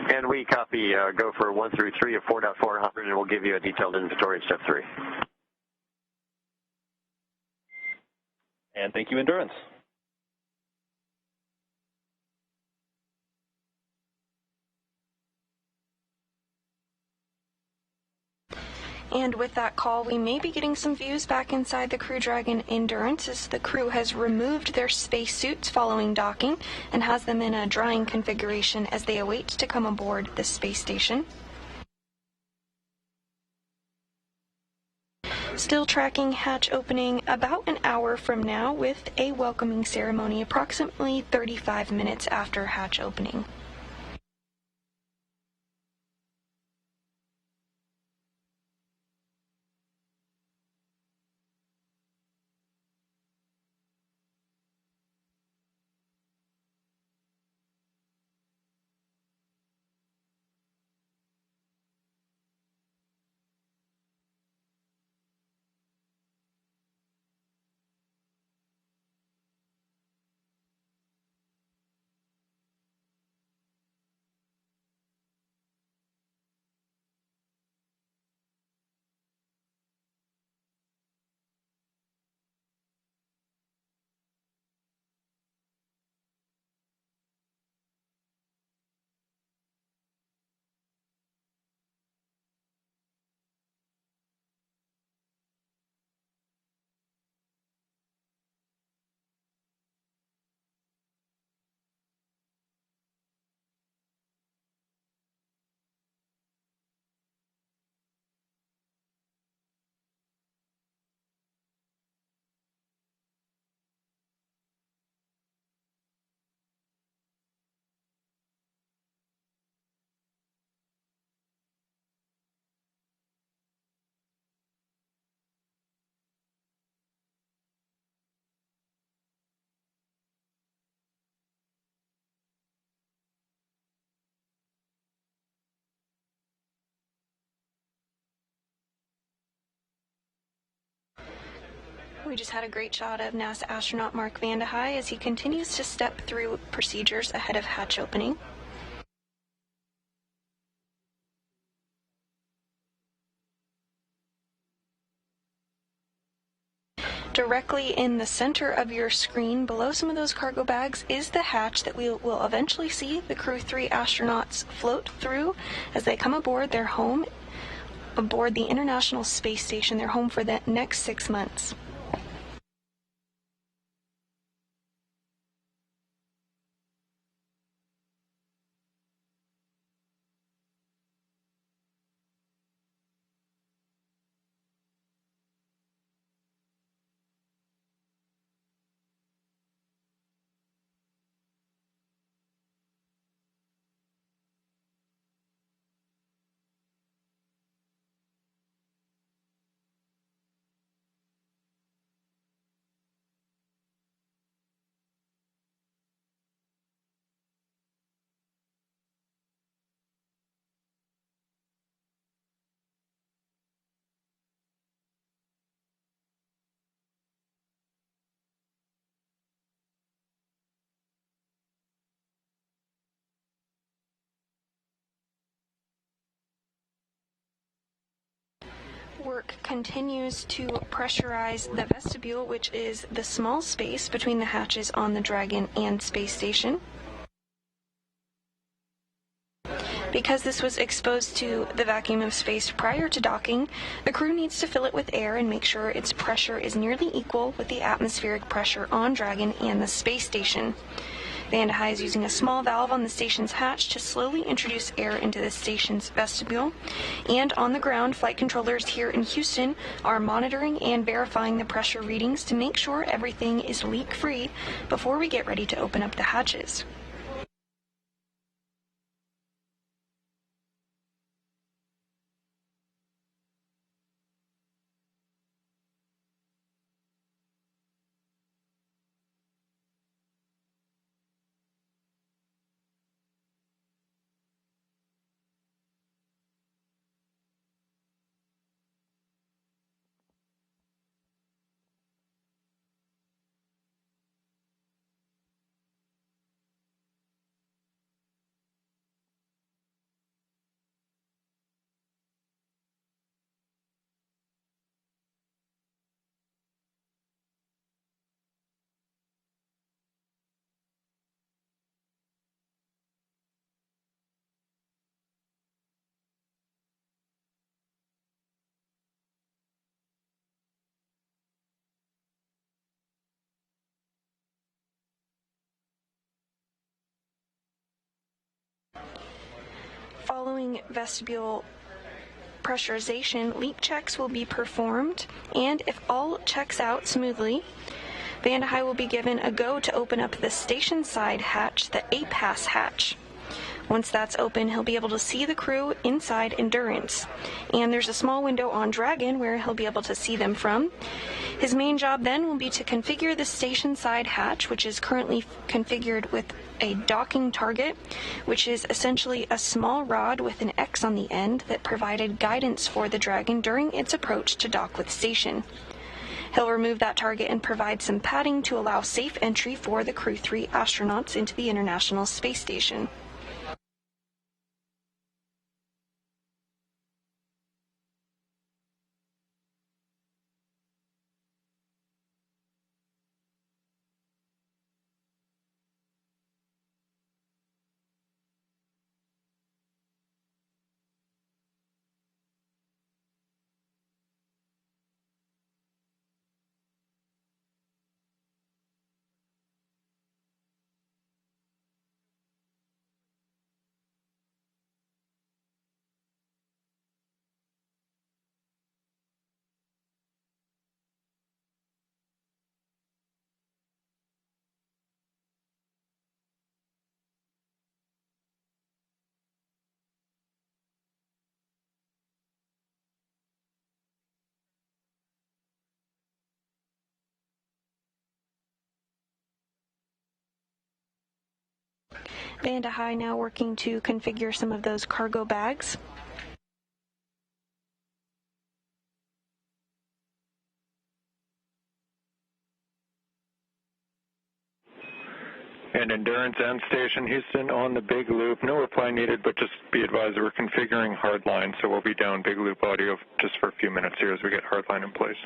And we copy go for 1 through 3 of 4.400, and we'll give you a detailed inventory in step 3. And thank you, Endurance. And with that call, we may be getting some views back inside the Crew Dragon Endurance as the crew has removed their spacesuits following docking and has them in a drying configuration as they await to come aboard the space station. Still tracking hatch opening about an hour from now with a welcoming ceremony approximately 35 minutes after hatch opening. We just had a great shot of NASA astronaut Mark Vande Hei as he continues to step through procedures ahead of hatch opening. Directly in the center of your screen, below some of those cargo bags, is the hatch that we will eventually see the Crew 3 astronauts float through as they come aboard their home aboard the International Space Station, their home for the next 6 months. Work continues to pressurize the vestibule, which is the small space between the hatches on the Dragon and space station. Because this was exposed to the vacuum of space prior to docking, the crew needs to fill it with air and make sure its pressure is nearly equal with the atmospheric pressure on Dragon and the space station. Vande Hei is using a small valve on the station's hatch to slowly introduce air into the station's vestibule. And on the ground, flight controllers here in Houston are monitoring and verifying the pressure readings to make sure everything is leak-free before we get ready to open up the hatches. Following vestibule pressurization, leak checks will be performed, and if all checks out smoothly, Vande Hei will be given a go to open up the station side hatch, the A-Pass hatch. Once that's open, he'll be able to see the crew inside Endurance. And there's a small window on Dragon where he'll be able to see them from. His main job then will be to configure the station side hatch, which is currently configured with a docking target, which is essentially a small rod with an X on the end that provided guidance for the Dragon during its approach to dock with station. He'll remove that target and provide some padding to allow safe entry for the Crew 3 astronauts into the International Space Station. Vande Hei now working to configure some of those cargo bags. And Endurance and Station Houston on the big loop. No reply needed, but just be advised we're configuring hardline, so we'll be down big loop audio just for a few minutes here as we get hardline in place.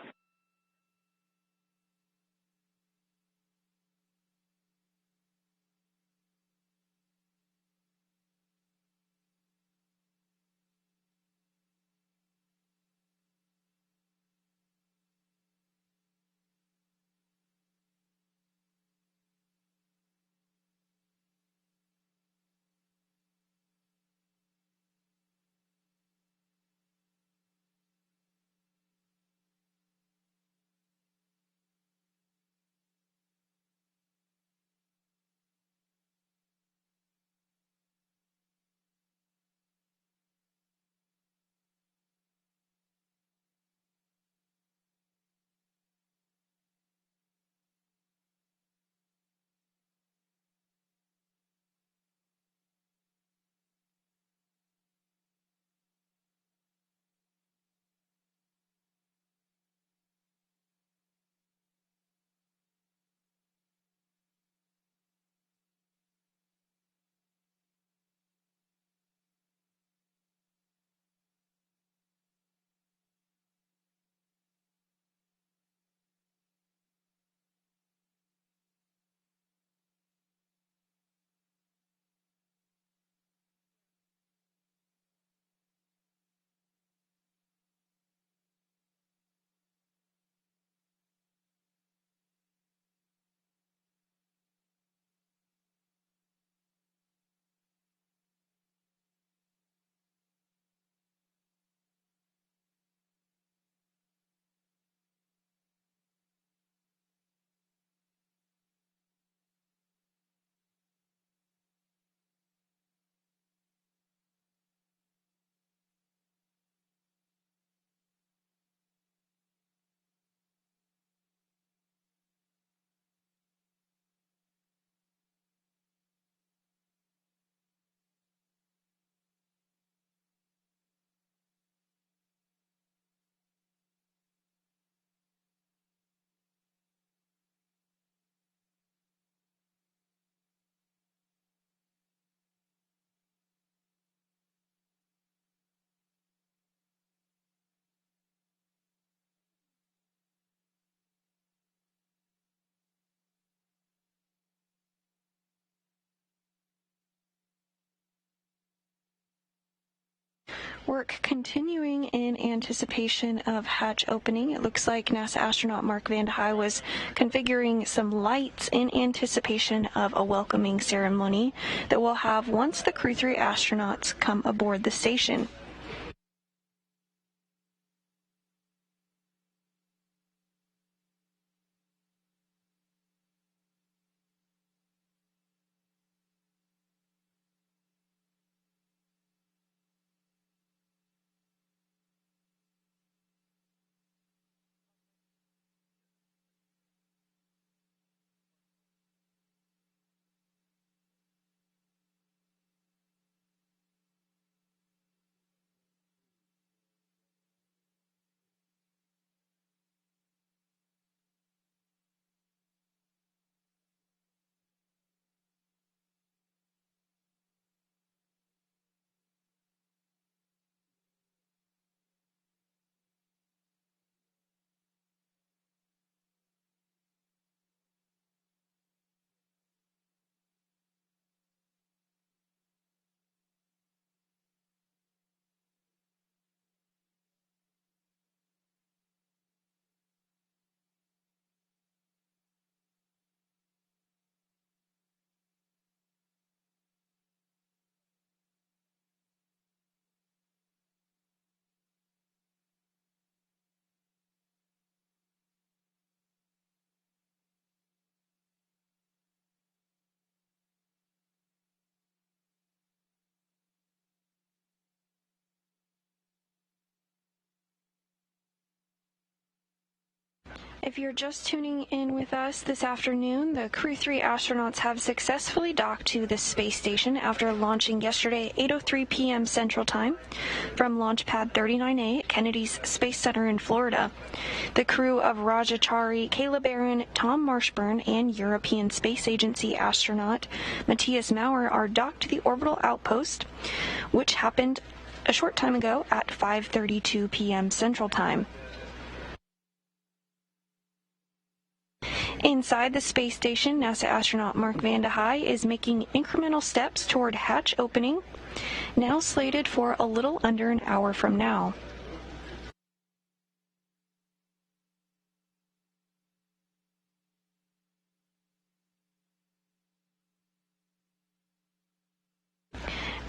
Work continuing in anticipation of hatch opening. It looks like NASA astronaut Mark Vande Hei was configuring some lights in anticipation of a welcoming ceremony that we'll have once the Crew 3 astronauts come aboard the station. If you're just tuning in with us this afternoon, the Crew 3 astronauts have successfully docked to the space station after launching yesterday at 8:03 p.m. Central Time from Launch Pad 39A at Kennedy's Space Center in Florida. The crew of Rajachari, Caleb Aaron, Tom Marshburn, and European Space Agency astronaut Matthias Maurer are docked to the orbital outpost, which happened a short time ago at 5:32 p.m. Central Time. Inside the space station, NASA astronaut Mark Vande Hei is making incremental steps toward hatch opening, now slated for a little under an hour from now.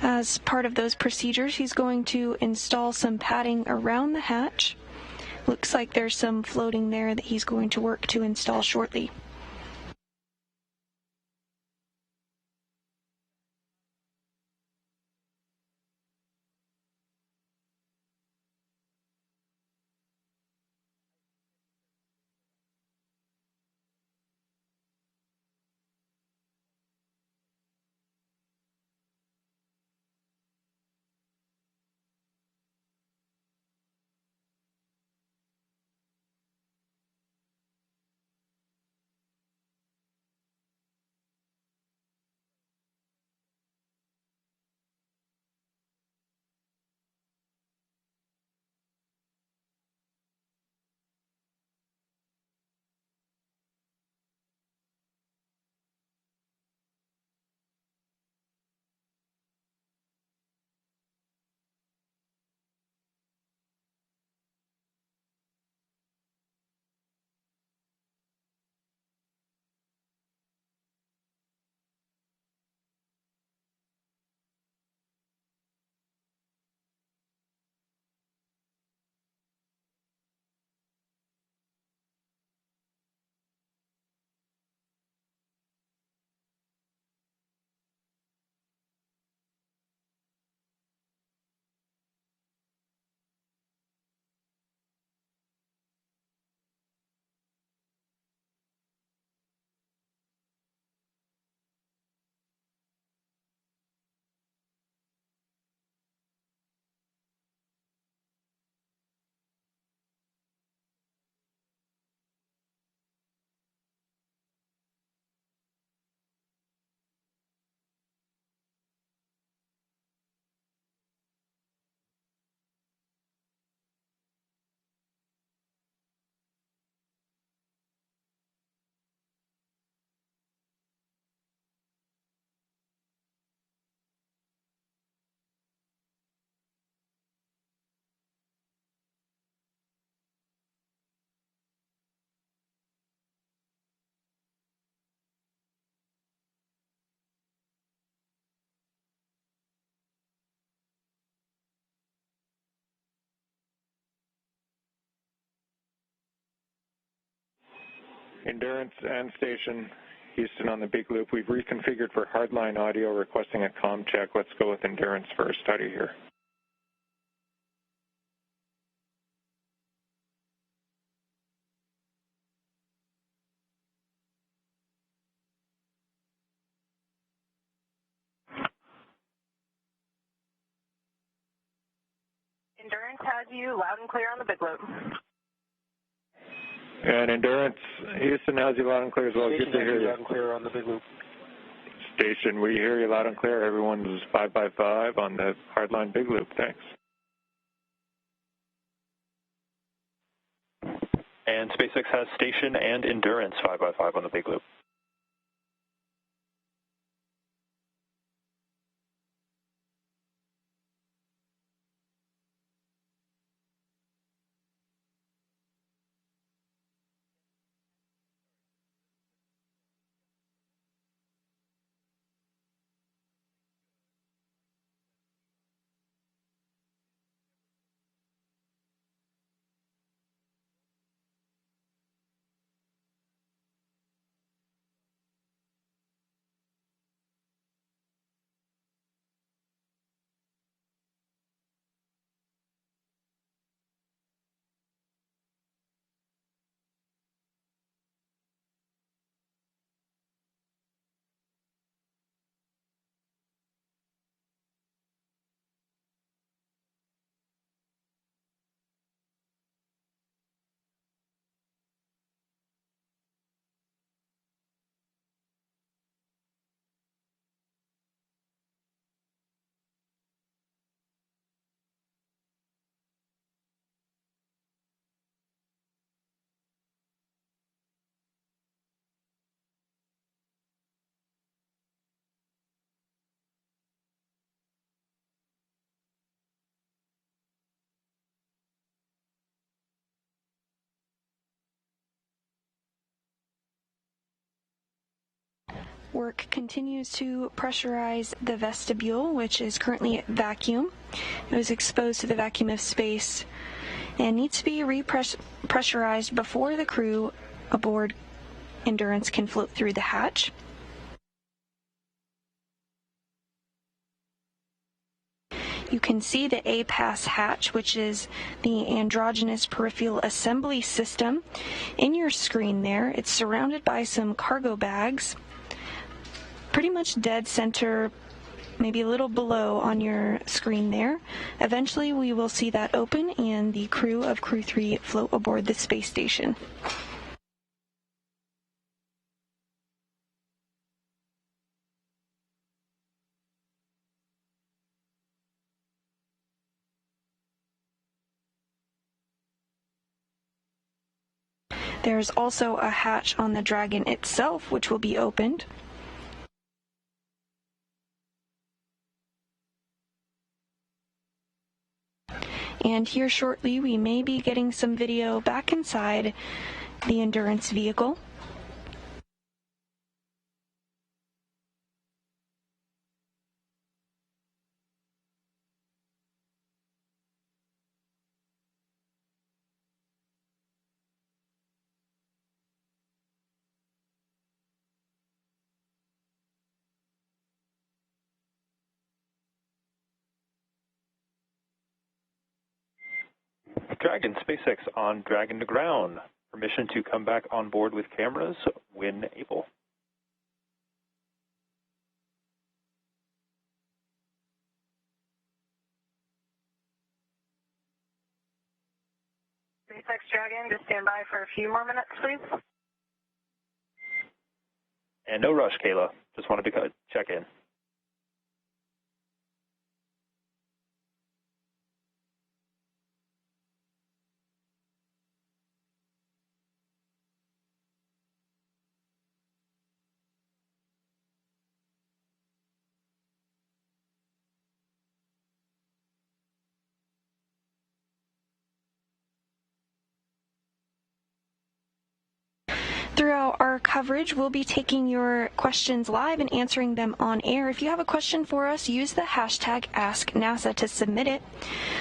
As part of those procedures, he's going to install some padding around the hatch. Looks like there's some floating there that he's going to work to install shortly. Endurance and station, Houston on the big loop. We've reconfigured for hardline audio, requesting a comm check. Let's go with Endurance for a study here. Endurance has you loud and clear on the big loop. And Endurance, Houston has you loud and clear as well. Station Good to hear you. loud and clear on the big loop. Station, we hear you loud and clear. Everyone's 5x5 on the hardline big loop. Thanks. And SpaceX has station and Endurance 5x5 on the big loop. Work continues to pressurize the vestibule, which is currently at vacuum. It was exposed to the vacuum of space and needs to be repressurized before the crew aboard Endurance can float through the hatch. You can see the A-Pass hatch, which is the androgynous peripheral assembly system, in your screen there. It's surrounded by some cargo bags, pretty much dead center, maybe a little below on your screen there. Eventually we will see that open and the crew of Crew 3 float aboard the space station. There's also a hatch on the Dragon itself, which will be opened. And here shortly, we may be getting some video back inside the Endurance vehicle. Dragon, SpaceX on Dragon to ground. Permission to come back on board with cameras when able. SpaceX Dragon, just stand by for a few more minutes, please. And no rush, Kayla. Just wanted to check in. Throughout our coverage, we'll be taking your questions live and answering them on air. If you have a question for us, use the hashtag AskNASA to submit it.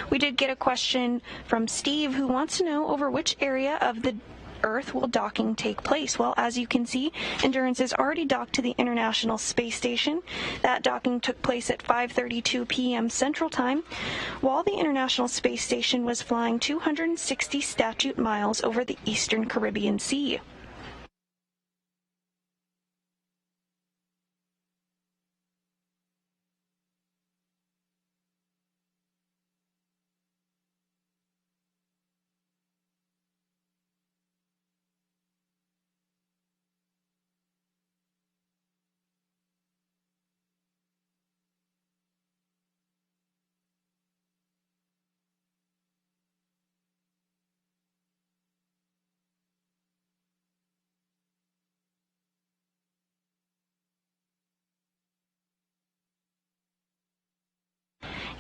We did get a question from Steve who wants to know over which area of the Earth will docking take place. Well, as you can see, Endurance is already docked to the International Space Station. That docking took place at 5:32 p.m. Central Time, while the International Space Station was flying 260 statute miles over the Eastern Caribbean Sea.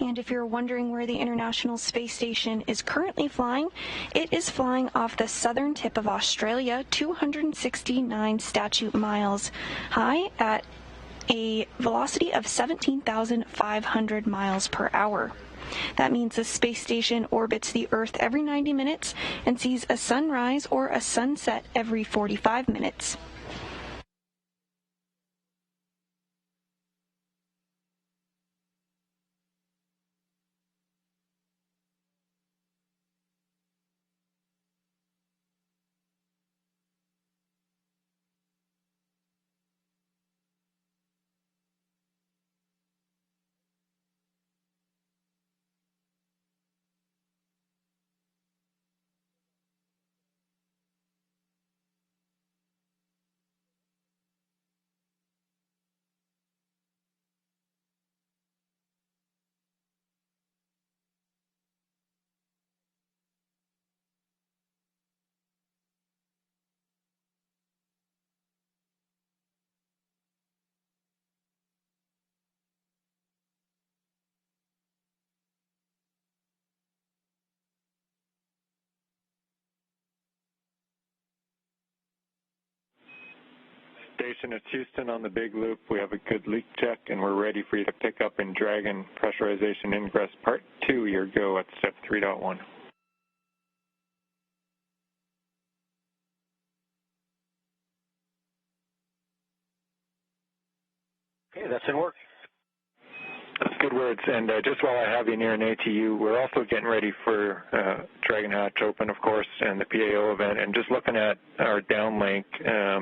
And if you're wondering where the International Space Station is currently flying, it is flying off the southern tip of Australia, 269 statute miles high at a velocity of 17,500 miles per hour. That means the space station orbits the Earth every 90 minutes and sees a sunrise or a sunset every 45 minutes. Station, it's Houston on the big loop. We have a good leak check, and we're ready for you to pick up in Dragon Pressurization Ingress Part 2. Your go at step 3.1. Okay, that's in work. That's good words. And just while I have you near an ATU, we're also getting ready for Dragon Hatch Open, of course, and the PAO event. And just looking at our downlink,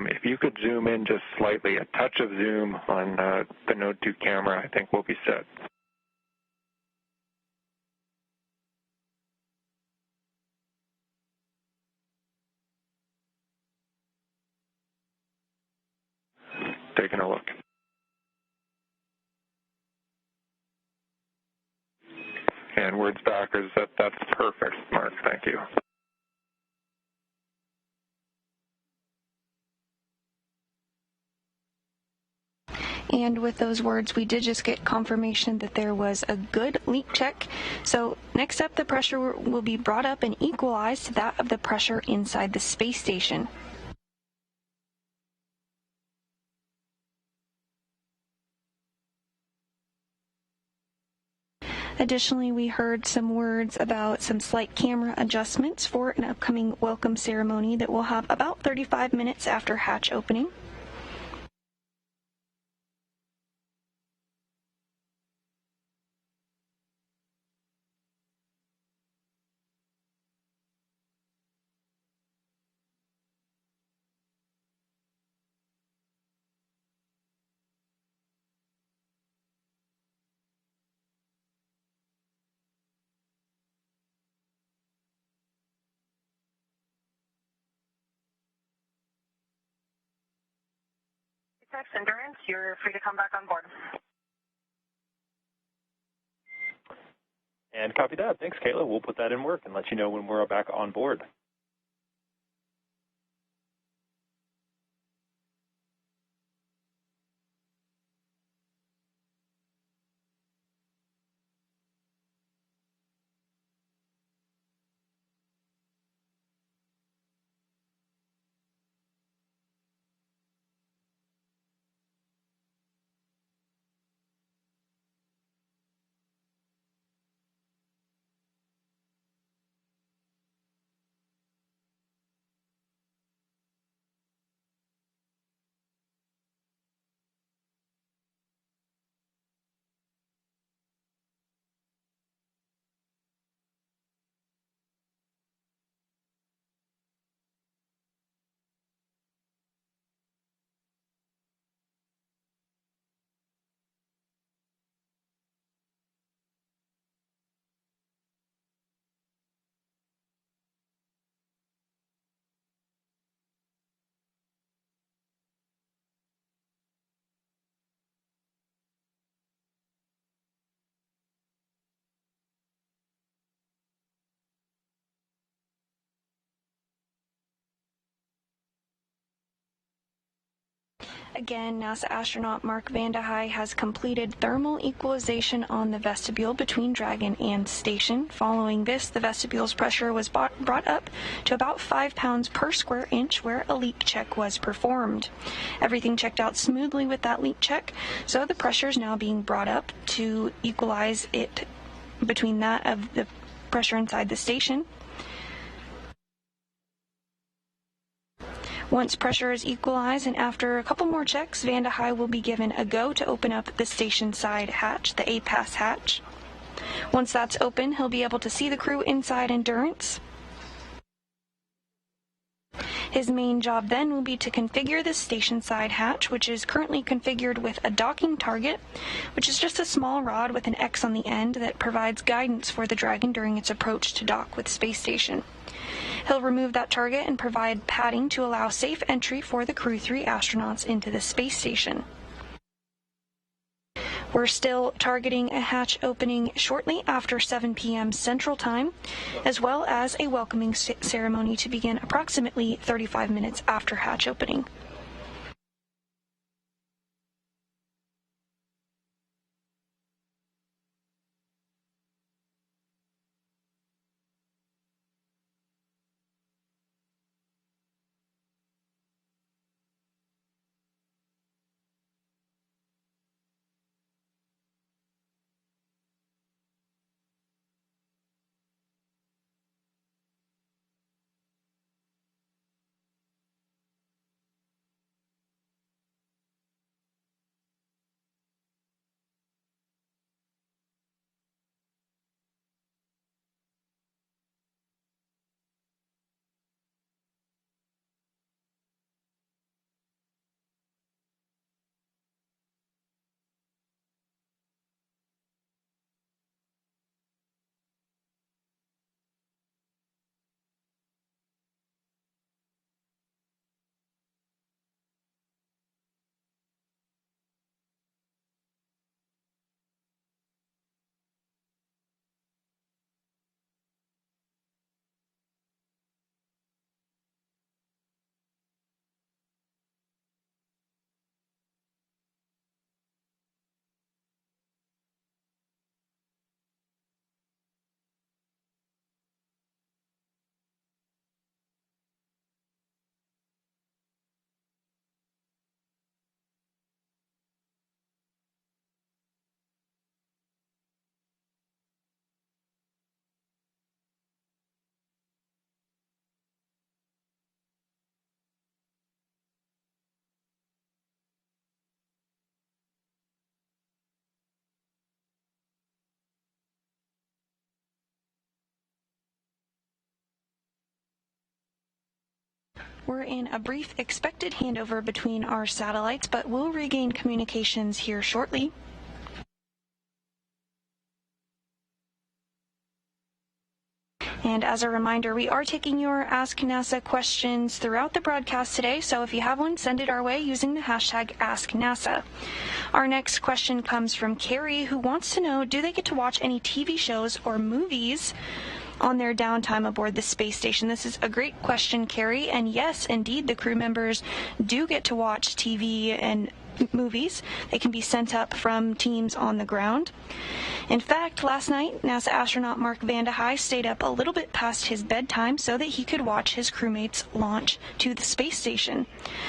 if you could zoom in just slightly, a touch of zoom on the Node 2 camera, I think we'll be set. Taking a look. And words backwards, that's perfect, Mark. Thank you. And with those words, we did just get confirmation that there was a good leak check. So next up, the pressure will be brought up and equalized to that of the pressure inside the space station. Additionally, we heard some words about some slight camera adjustments for an upcoming welcome ceremony that will have about 35 minutes after hatch opening. SpaceX Endurance, you're free to come back on board. And copy that. Thanks, Kayla. We'll put that in work and let you know when we're back on board. Again, NASA astronaut Mark Vande Hei has completed thermal equalization on the vestibule between Dragon and station. Following this, the vestibule's pressure was brought up to about 5 pounds per square inch where a leak check was performed. Everything checked out smoothly with that leak check, so the pressure is now being brought up to equalize it between that of the pressure inside the station. Once pressure is equalized and after a couple more checks, Vande Hei will be given a go to open up the station side hatch, the A-Pass hatch. Once that's open, he'll be able to see the crew inside Endurance. His main job then will be to configure the station side hatch, which is currently configured with a docking target, which is just a small rod with an X on the end that provides guidance for the Dragon during its approach to dock with space station. He'll remove that target and provide padding to allow safe entry for the Crew 3 astronauts into the space station. We're still targeting a hatch opening shortly after 7 p.m. Central Time, as well as a welcoming ceremony to begin approximately 35 minutes after hatch opening. We're in a brief expected handover between our satellites, but we'll regain communications here shortly. And as a reminder, we are taking your Ask NASA questions throughout the broadcast today, so if you have one, send it our way using the hashtag AskNASA. Our next question comes from Carrie, who wants to know, do they get to watch any TV shows or movies on their downtime aboard the space station? This is a great question, Carrie, and yes, indeed, the crew members do get to watch TV and movies. They can be sent up from teams on the ground. In fact, last night, NASA astronaut Mark Vande Hei stayed up a little bit past his bedtime so that he could watch his crewmates launch to the space station.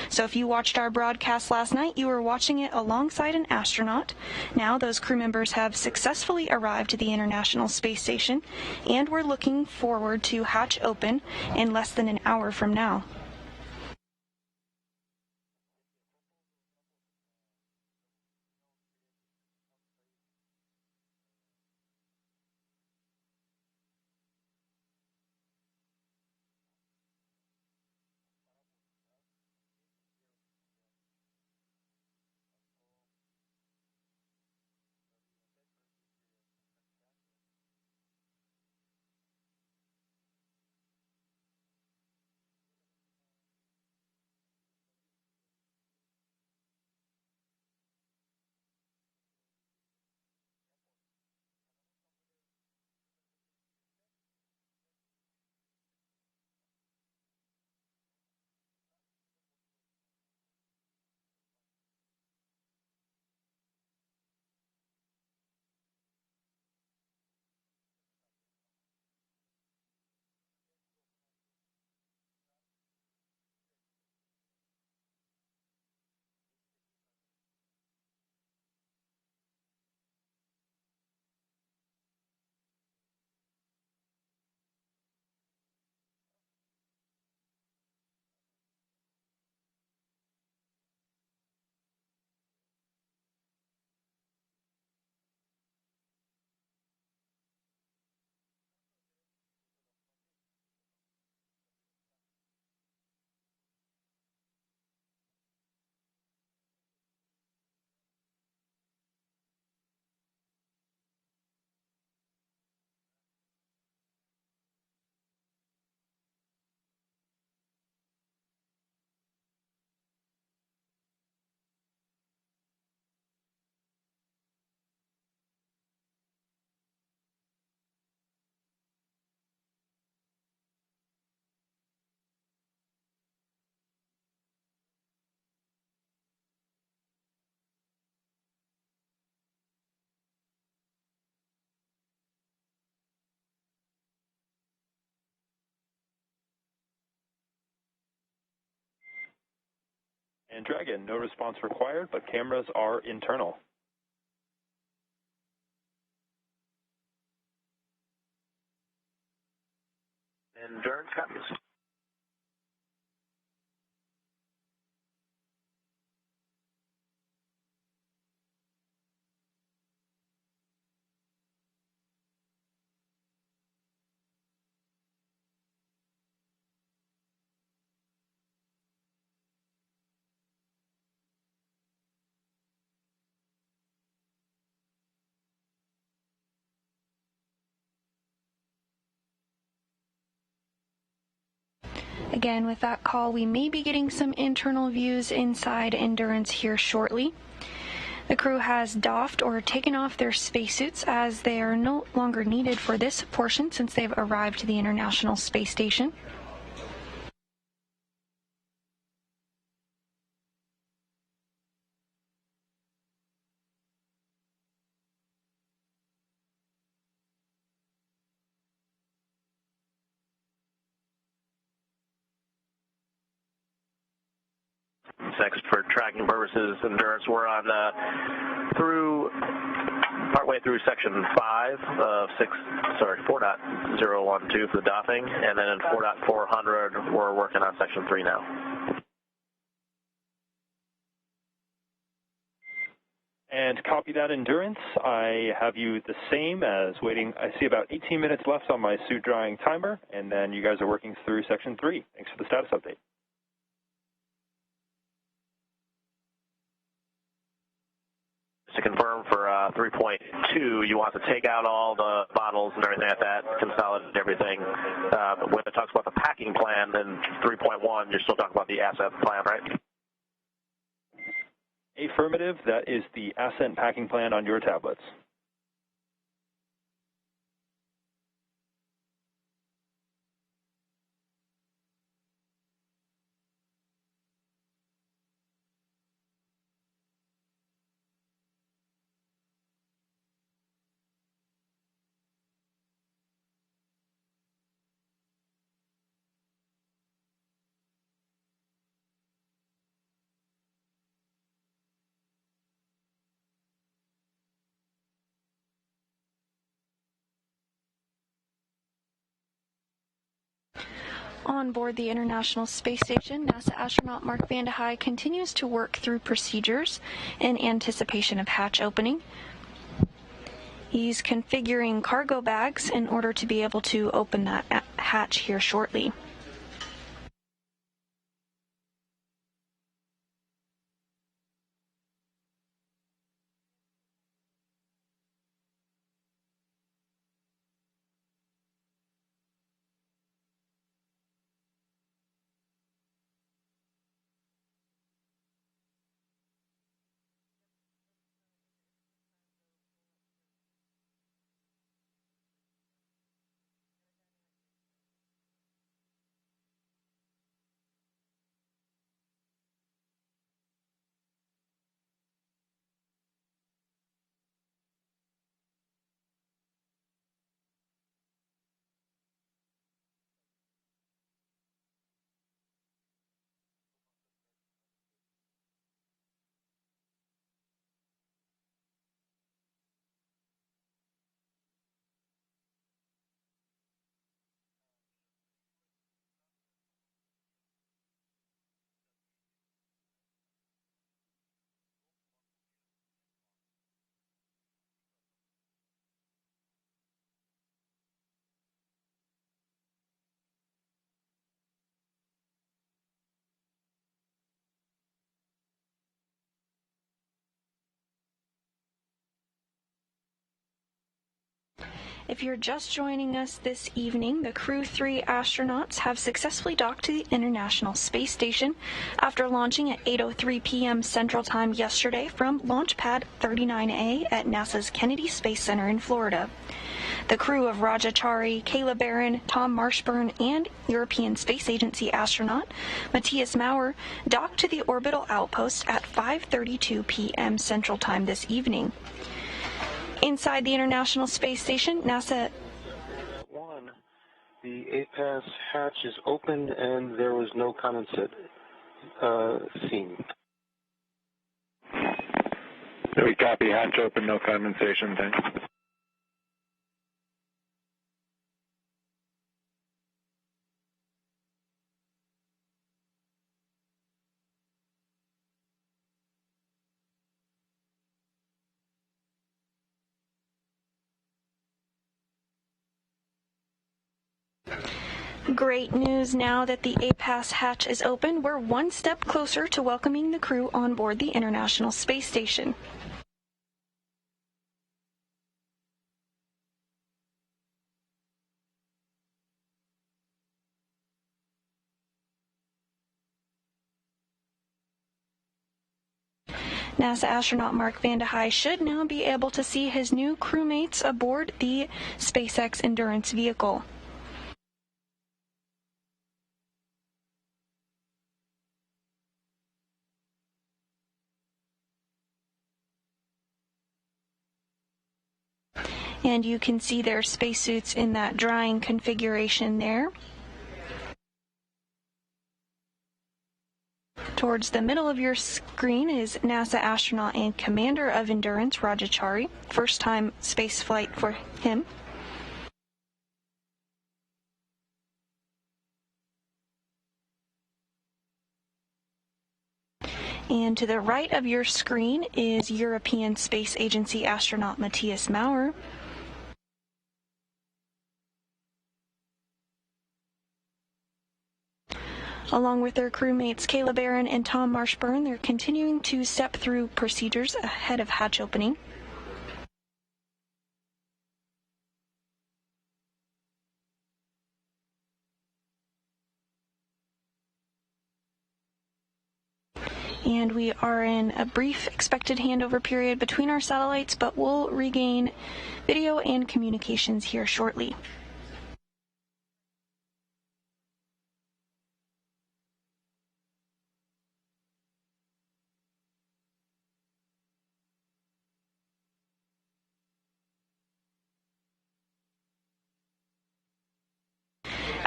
So if you watched our broadcast last night, you were watching it alongside an astronaut. Now those crew members have successfully arrived to the International Space Station, and we're looking forward to hatch open in less than an hour from now. And Dragon, no response required, but cameras are internal. Endurance copies. Again, with that call, we may be getting some internal views inside Endurance here shortly. The crew has doffed or taken off their spacesuits as they are no longer needed for this portion since they've arrived to the International Space Station. Next, for tracking purposes, Endurance, we're on partway through section 5 of 4.012 for the doffing, and then in 4.400 we're working on section 3 now. And copy that, Endurance. I have you the same as waiting. I see about 18 minutes left on my suit drying timer, and then you guys are working through section 3. Thanks for the status update. confirm for 3.2, you want to take out all the bottles and everything like that, consolidate everything. When it talks about the packing plan, then 3.1, you're still talking about the asset plan, right? Affirmative, that is the ascent packing plan on your tablets. On board the International Space Station, NASA astronaut Mark Vande Hei continues to work through procedures in anticipation of hatch opening. He's configuring cargo bags in order to be able to open that hatch here shortly. If you're just joining us this evening, the Crew 3 astronauts have successfully docked to the International Space Station after launching at 8:03 p.m. Central Time yesterday from Launch Pad 39A at NASA's Kennedy Space Center in Florida. The crew of Rajachari, Kayla Barron, Tom Marshburn, and European Space Agency astronaut Matthias Maurer docked to the orbital outpost at 5:32 p.m. Central Time this evening. Inside the International Space Station, NASA... The APAS hatch is open and there was no condensate seen. We copy, hatch open, no condensation, thanks. Great news now that the APAS hatch is open. We're one step closer to welcoming the crew on board the International Space Station. NASA astronaut Mark Vande Hei should now be able to see his new crewmates aboard the SpaceX Endurance vehicle. And you can see their spacesuits in that drying configuration there. Towards the middle of your screen is NASA astronaut and commander of Endurance, Rajachari. First time space flight for him. And to the right of your screen is European Space Agency astronaut Matthias Maurer. Along with their crewmates Kayla Barron and Tom Marshburn, they're continuing to step through procedures ahead of hatch opening. and we are in a brief expected handover period between our satellites, but we'll regain video and communications here shortly.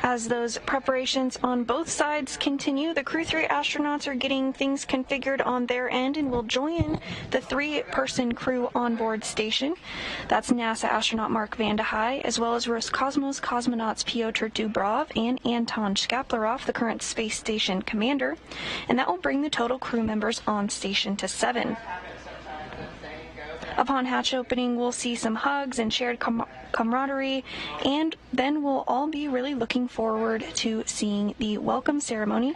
As those preparations on both sides continue, the Crew 3 astronauts are getting things configured on their end and will join the 3-person crew onboard station. That's NASA astronaut Mark Vande Hei, as well as Roscosmos cosmonauts Pyotr Dubrov and Anton Shkaplerov, the current space station commander, and that will bring the total crew members on station to 7. Upon hatch opening, we'll see some hugs and shared camaraderie, and then we'll all be really looking forward to seeing the welcome ceremony,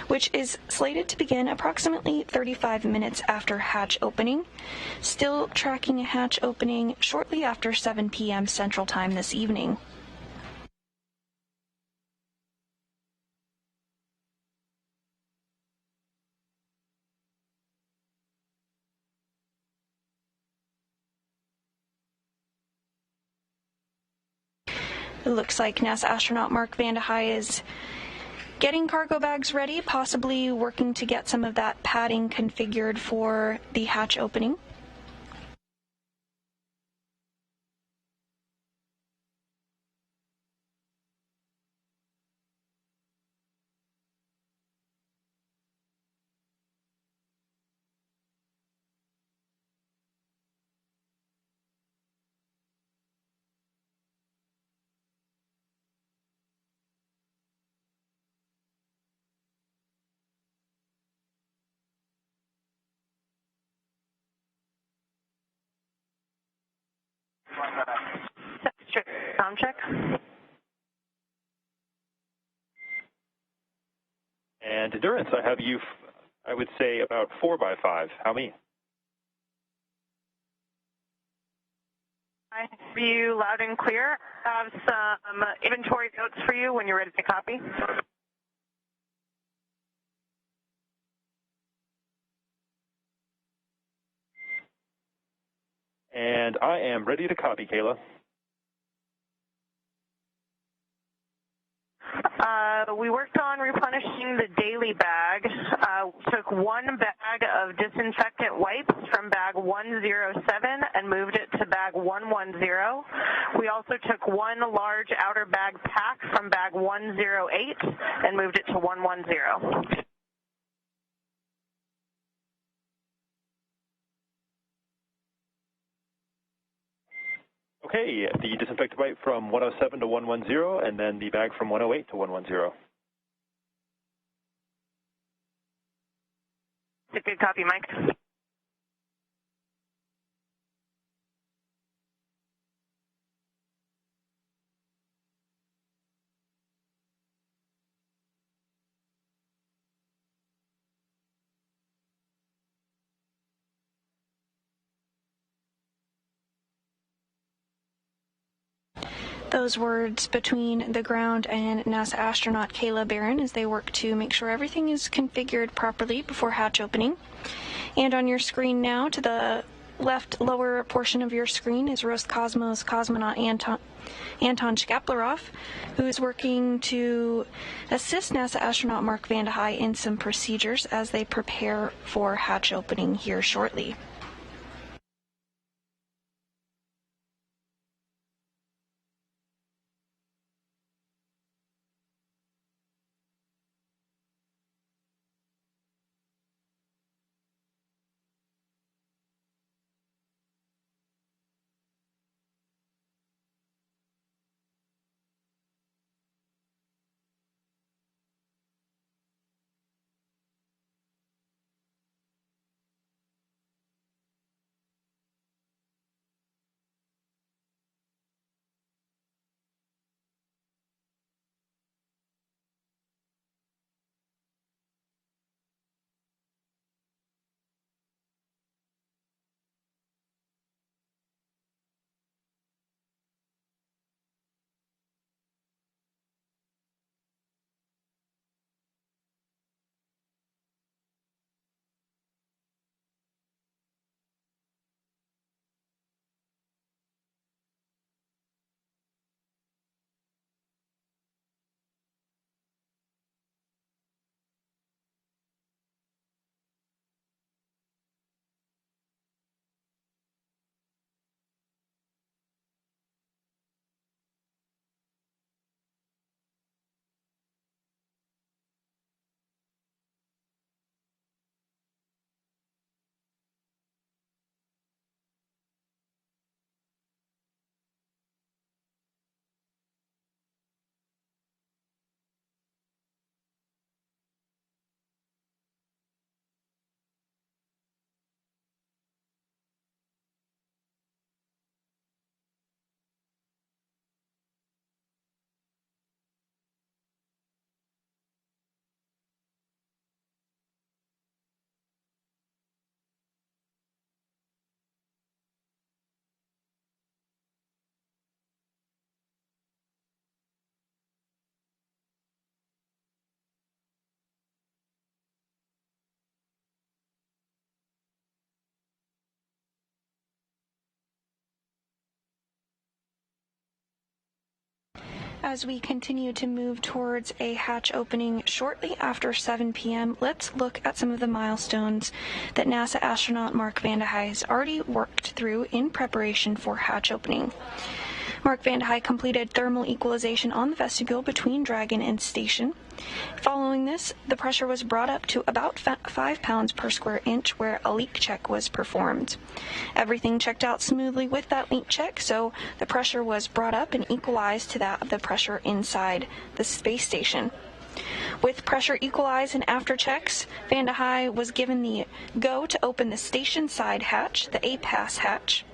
which is slated to begin approximately 35 minutes after hatch opening. Still tracking a hatch opening shortly after 7 p.m. Central Time this evening. It looks like NASA astronaut Mark Vande Hei is getting cargo bags ready, possibly working to get some of that padding configured for the hatch opening. Sound check. And endurance, I have you, I would say, about 4 by 5. How many? I hear you loud and clear. I have some inventory notes for you when you're ready to copy. And I am ready to copy, Kayla. We worked on replenishing the daily bag. Took one bag of disinfectant wipes from bag 107 and moved it to bag 110. We also took one large outer bag pack from bag 108 and moved it to 110. Okay, the disinfectant wipe from 107 to 110, and then the bag from 108 to 110. Good copy, Mike. Those words between the ground and NASA astronaut Kayla Barron as they work to make sure everything is configured properly before hatch opening. And on your screen now, to the left lower portion of your screen, is Roscosmos cosmonaut Anton Shkaplerov, who is working to assist NASA astronaut Mark Vande Hei in some procedures as they prepare for hatch opening here shortly. As we continue to move towards a hatch opening shortly after 7 p.m., let's look at some of the milestones that NASA astronaut Mark Vande Hei has already worked through in preparation for hatch opening. Mark Vande Hei completed thermal equalization on the vestibule between Dragon and station. Following this, the pressure was brought up to about 5 pounds per square inch, where a leak check was performed. Everything checked out smoothly with that leak check, so the pressure was brought up and equalized to that of the pressure inside the space station. With pressure equalized and after checks, Vande Hei was given the go to open the station side hatch, the A-Pass hatch.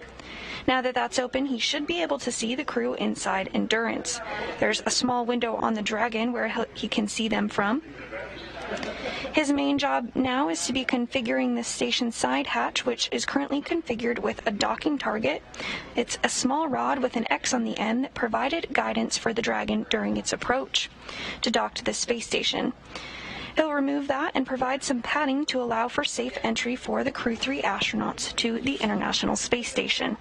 Now that that's open, he should be able to see the crew inside Endurance. There's a small window on the Dragon where he can see them from. His main job now is to be configuring the station side hatch, which is currently configured with a docking target. It's a small rod with an X on the end that provided guidance for the Dragon during its approach to dock to the space station. He'll remove that and provide some padding to allow for safe entry for the Crew 3 astronauts to the International Space Station.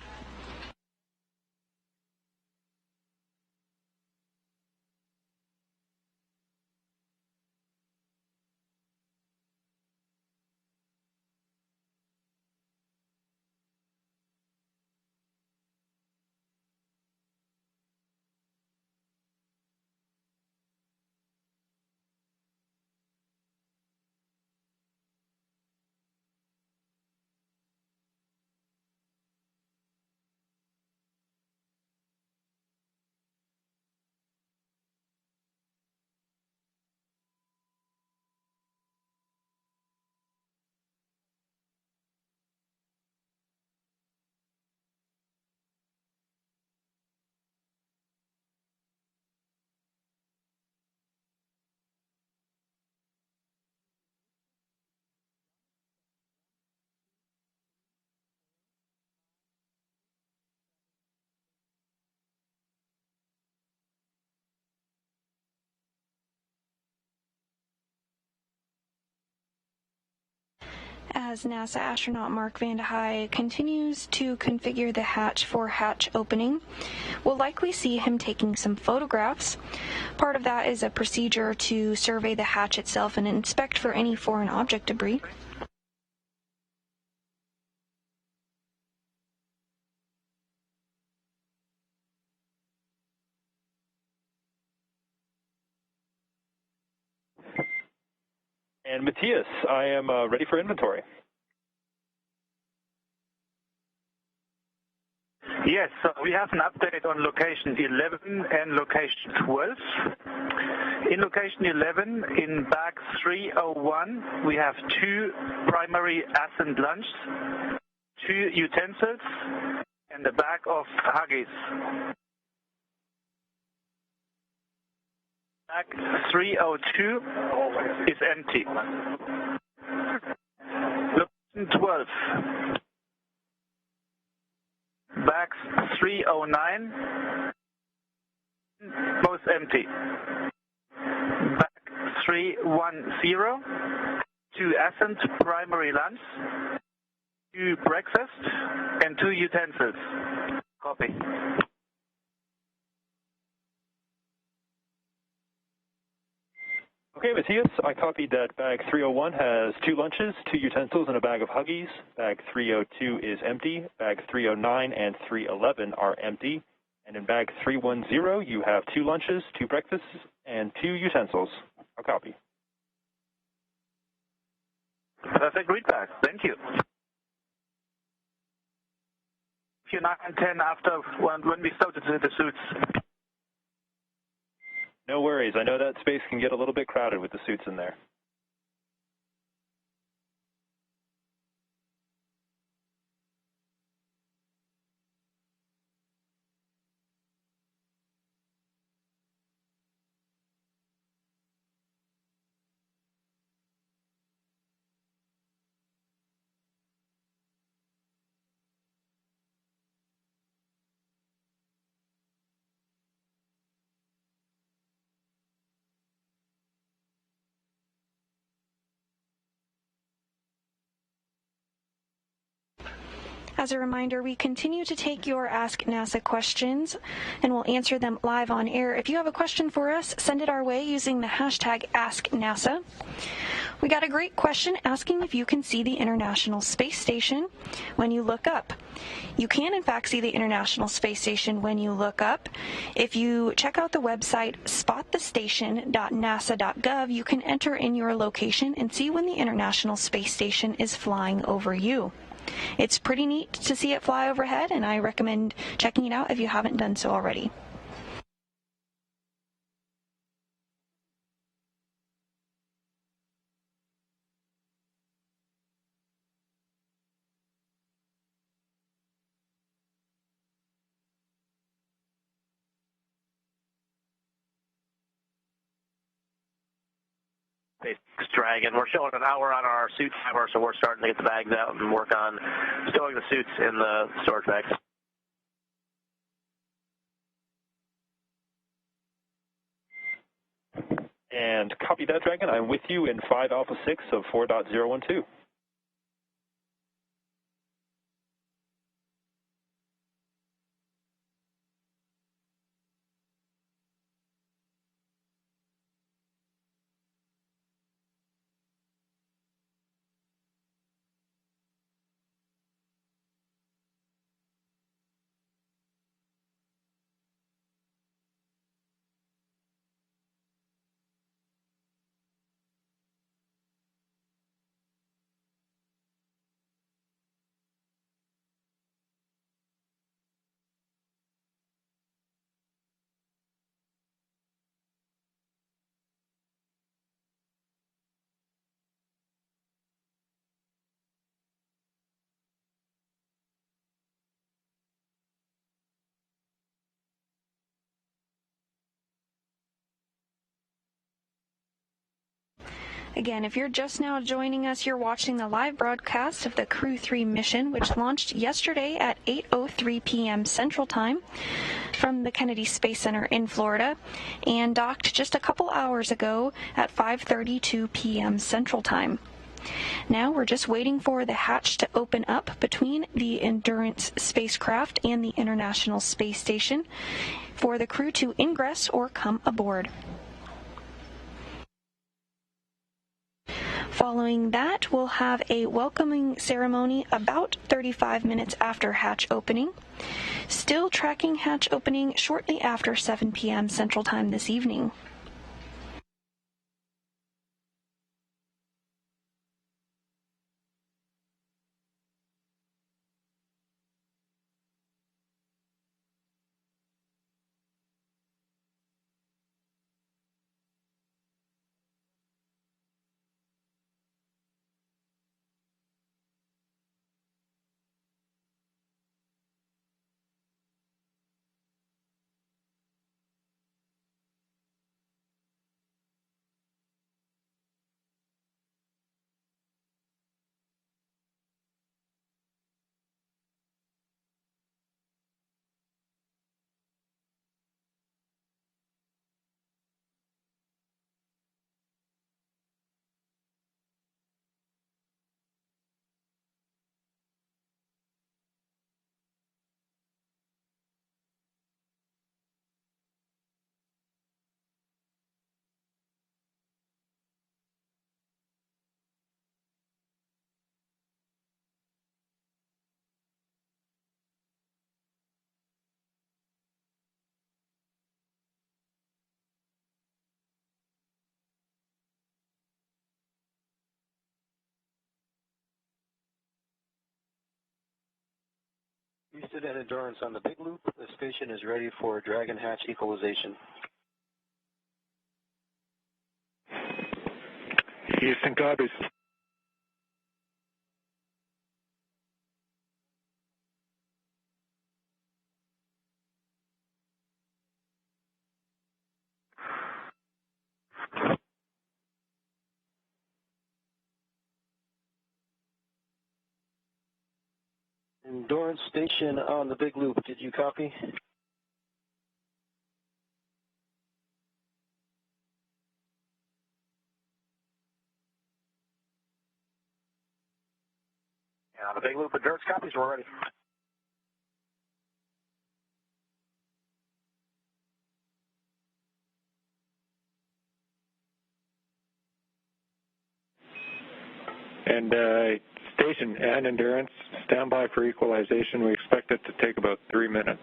As NASA astronaut Mark Vande Hei continues to configure the hatch for hatch opening, we'll likely see him taking some photographs. Part of that is a procedure to survey the hatch itself and inspect for any foreign object debris. And Matthias, I am ready for inventory. Yes, so we have an update on location 11 and location 12. In location 11, in bag 301, we have 2 primary ascent lunch, 2 utensils, and a bag of Huggies. Bag 302 is empty. Location 12. Bags 309, both empty. Bag 310, 2 ascent primary lunch, 2 breakfast, and 2 utensils. Copy. Okay, Matthias, I copied that bag 301 has 2 lunches, 2 utensils, and a bag of Huggies. Bag 302 is empty. Bag 309 and 311 are empty. And in bag 310, you have 2 lunches, 2 breakfasts, and 2 utensils. I'll copy. Perfect read back. Thank you. Q9 and 10 after when we started the suits. No worries. I know that space can get a little bit crowded with the suits in there. As a reminder, we continue to take your Ask NASA questions, and we'll answer them live on air. If you have a question for us, send it our way using the hashtag AskNASA. We got a great question asking if you can see the International Space Station when you look up. You can, in fact, see the International Space Station when you look up. If you check out the website spotthestation.nasa.gov, you can enter in your location and see when the International Space Station is flying over you. It's pretty neat to see it fly overhead, and I recommend checking it out if you haven't done so already. SpaceX Dragon. We're showing an hour on our suit timer, so we're starting to get the bags out and work on stowing the suits in the storage bags. And copy that, Dragon. I'm with you in 5 Alpha 6 of 4.012. Again, if you're just now joining us, you're watching the live broadcast of the Crew 3 mission, which launched yesterday at 8:03 p.m. Central Time from the Kennedy Space Center in Florida and docked just a couple hours ago at 5:32 p.m. Central Time. Now we're just waiting for the hatch to open up between the Endurance spacecraft and the International Space Station for the crew to ingress or come aboard. Following that, we'll have a welcoming ceremony about 35 minutes after hatch opening. Still tracking hatch opening shortly after 7 p.m. Central Time this evening. Houston and Endurance on the big loop. The station is ready for Dragon hatch equalization. Houston copies. Endurance station on the big loop. Did you copy? The big loop endurance copies, we're ready. And station and endurance, stand by for equalization. We expect it to take about 3 minutes.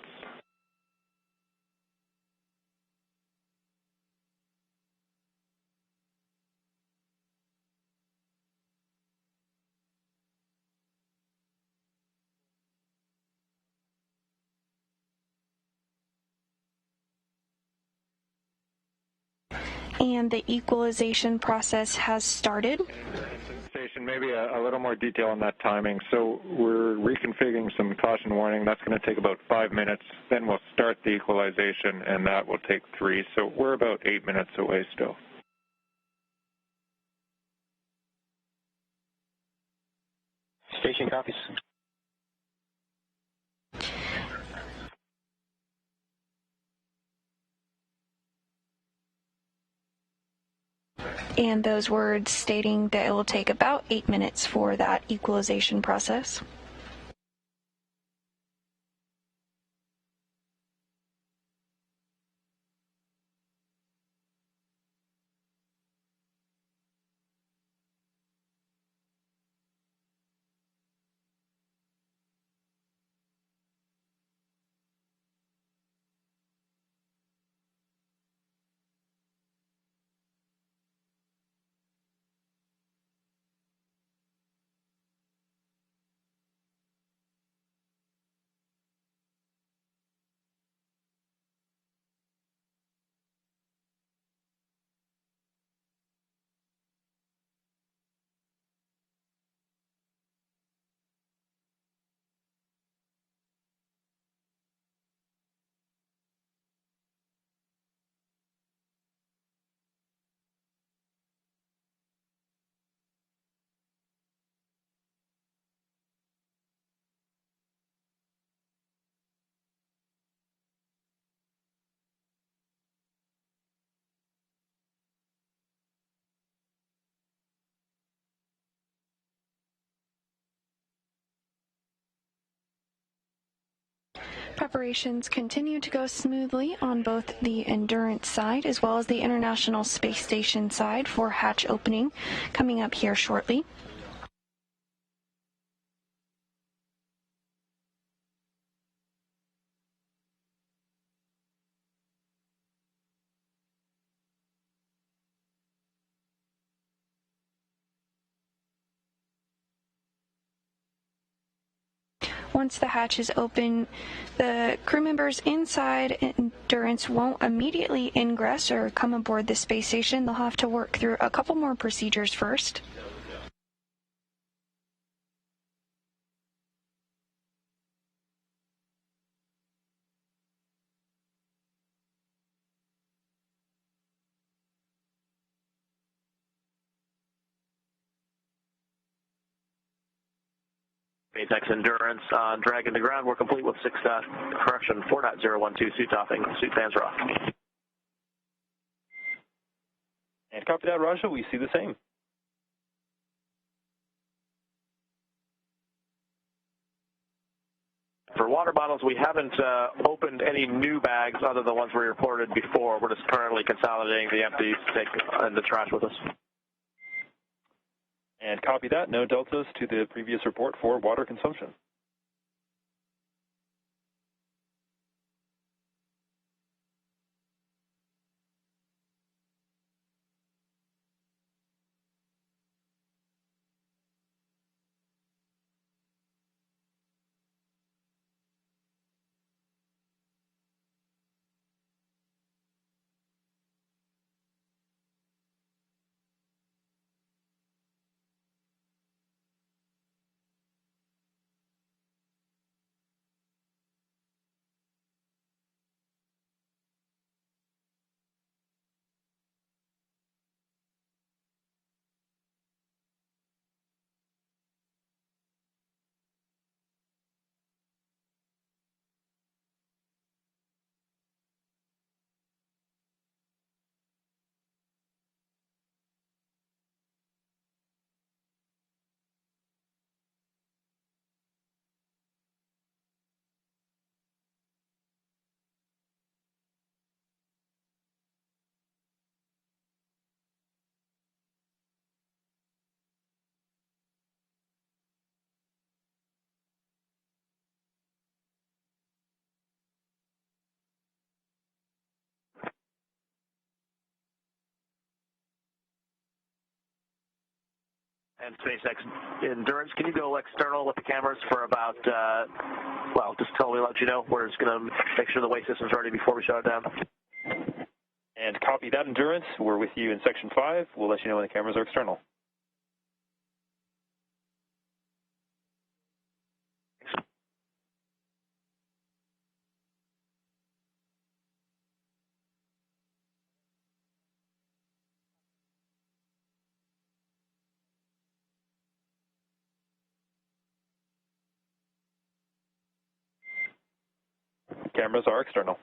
And the equalization process has started. Station, maybe a little more detail on that timing. So we're reconfiguring some caution warning. That's going to take about 5 minutes. Then we'll start the equalization, and that will take 3. So we're about 8 minutes away still. Station copies. And those words stating that it will take about 8 minutes for that equalization process. Preparations continue to go smoothly on both the Endurance side as well as the International Space Station side for hatch opening coming up here shortly. Once the hatch is open, the crew members inside Endurance won't immediately ingress or come aboard the space station. They'll have to work through a couple more procedures first. SpaceX Endurance on Dragon to ground. We're complete with 4.012 suit offing. Suit fans are off. And copy that, Raja. We see the same. For water bottles, we haven't opened any new bags other than the ones we reported before. We're just currently consolidating the empties to take in the trash with us. And copy that. No deltas to the previous report for water consumption. and SpaceX Endurance. Can you go external with the cameras for about, just till we let you know. We're just going to make sure the way system's ready before we shut it down. And copy that, Endurance. We're with you in Section 5. We'll let you know when the cameras are external. Cameras are external.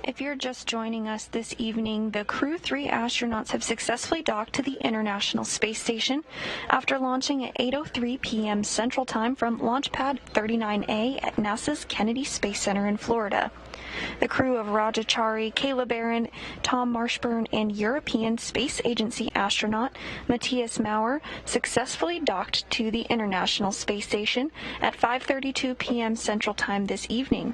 If you're just joining us this evening, the Crew 3 astronauts have successfully docked to the International Space Station after launching at 8:03 p.m. Central Time from Launch Pad 39A at NASA's Kennedy Space Center in Florida. The crew of Rajachari, Caleb Barron, Tom Marshburn, and European Space Agency astronaut Matthias Maurer successfully docked to the International Space Station at 5:32 p.m. Central Time this evening.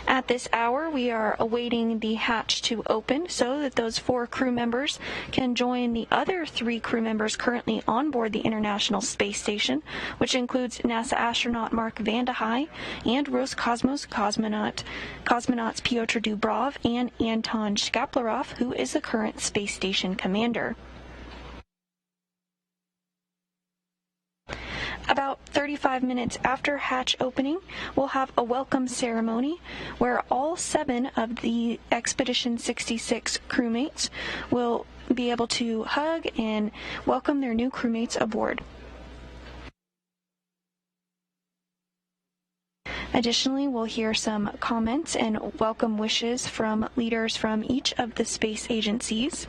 At this hour, we are awaiting the hatch to open so that those 4 crew members can join the other 3 crew members currently on board the International Space Station, which includes NASA astronaut Mark Vande Hei and Roscosmos cosmonauts Pyotr Dubrov and Anton Shkaplerov, who is the current space station commander. About 35 minutes after hatch opening, we'll have a welcome ceremony where all 7 of the Expedition 66 crewmates will be able to hug and welcome their new crewmates aboard. Additionally, we'll hear some comments and welcome wishes from leaders from each of the space agencies.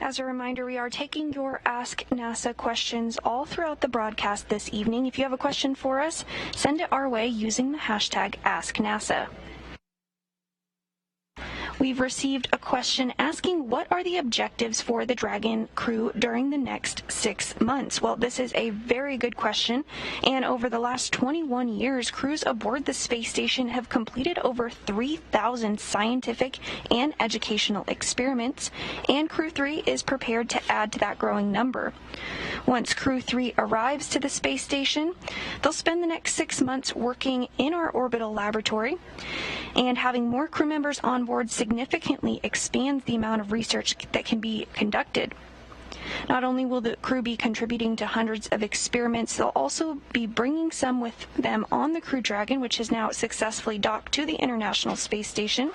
As a reminder, we are taking your Ask NASA questions all throughout the broadcast this evening. If you have a question for us, send it our way using the hashtag AskNASA. We've received a question asking what are the objectives for the Dragon crew during the next 6 months? Well, this is a very good question, and over the last 21 years, crews aboard the space station have completed over 3,000 scientific and educational experiments, and Crew 3 is prepared to add to that growing number. Once Crew 3 arrives to the space station, they'll spend the next 6 months working in our orbital laboratory, and having more crew members on board significantly expands the amount of research that can be conducted. Not only will the crew be contributing to hundreds of experiments, they'll also be bringing some with them on the Crew Dragon, which has now successfully docked to the International Space Station.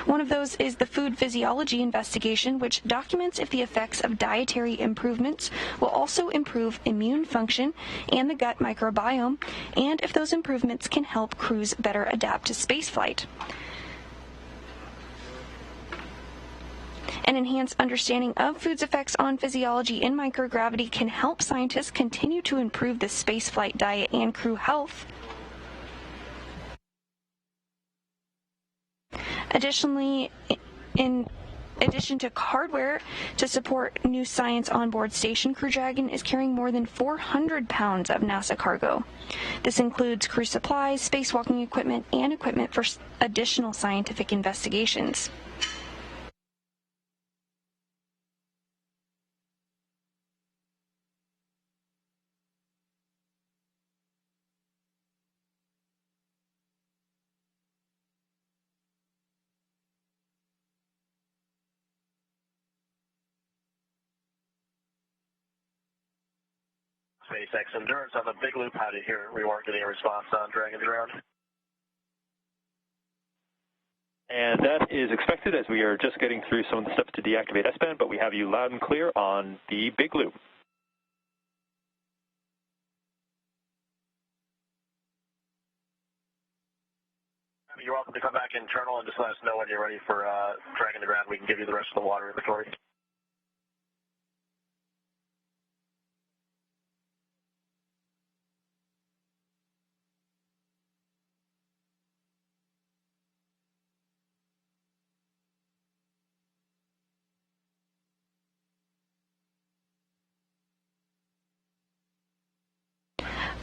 One of those is the food physiology investigation, which documents if the effects of dietary improvements will also improve immune function and the gut microbiome, and if those improvements can help crews better adapt to spaceflight. An enhanced understanding of food's effects on physiology in microgravity can help scientists continue to improve the spaceflight diet and crew health. Additionally, in addition to hardware to support new science on board station, Crew Dragon is carrying more than 400 pounds of NASA cargo. This includes crew supplies, spacewalking equipment, and equipment for additional scientific investigations. SpaceX Endurance on the big loop. How did you hear? We weren't getting a response on Dragon's ground. And that is expected as we are just getting through some of the steps to deactivate S-band, but we have you loud and clear on the big loop. You're welcome to come back internal and just let us know when you're ready for Dragon to ground. We can give you the rest of the water inventory.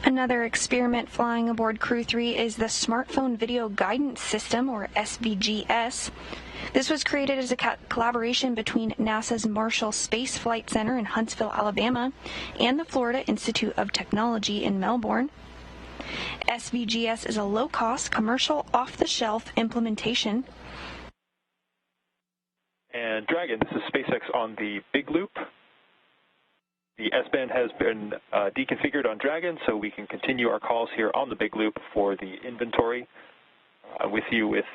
Another experiment flying aboard Crew 3 is the Smartphone Video Guidance System, or SVGS. This was created as a collaboration between NASA's Marshall Space Flight Center in Huntsville, Alabama, and the Florida Institute of Technology in Melbourne. SVGS is a low-cost, commercial, off-the-shelf implementation. And Dragon, this is SpaceX on the big loop. The S-band has been deconfigured on Dragon, so we can continue our calls here on the big loop for the inventory. With you with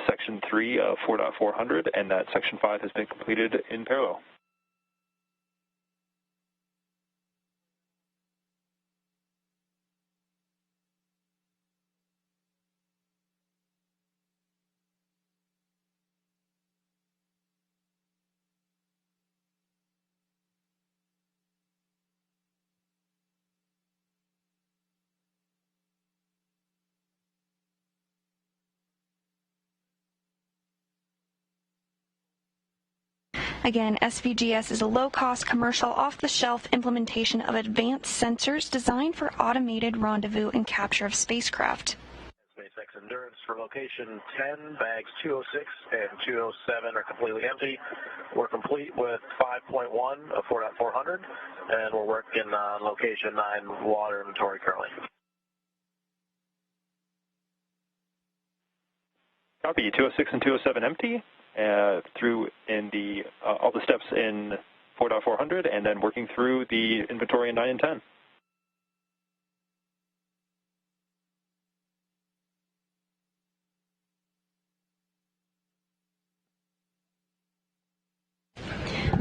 Section 3 of 4.400, and that Section 5 has been completed in parallel. Again, SVGS is a low-cost, commercial, off-the-shelf implementation of advanced sensors designed for automated rendezvous and capture of spacecraft. SpaceX Endurance for location 10, bags 206 and 207 are completely empty. We're complete with 5.1 of 4.400, and we're working on location 9 water inventory currently. Copy, 206 and 207 empty. Through in the all the steps in 4.400, and then working through the inventory in 9 and 10.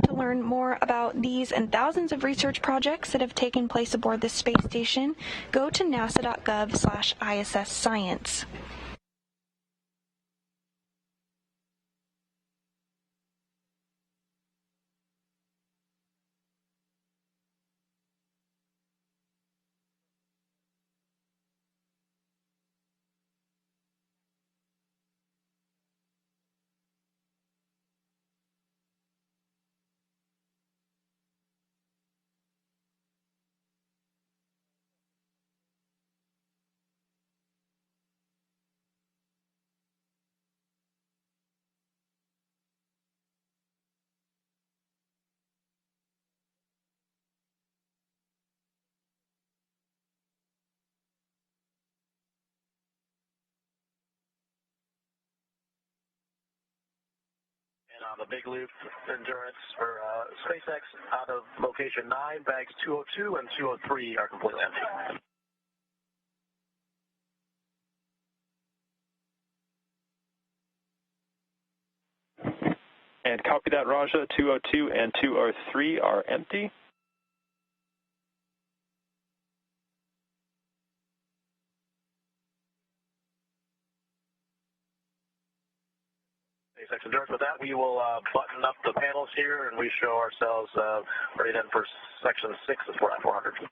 To learn more about these and thousands of research projects that have taken place aboard the space station, go to nasa.gov/ISS Science. the Big Loop Endurance for SpaceX out of location 9, bags 202 and 203 are completely empty. And copy that, Raja. 202 and 203 are empty. SpaceX Endurance. With that, we will button up the panels here, and we show ourselves ready then for section 6 of 400.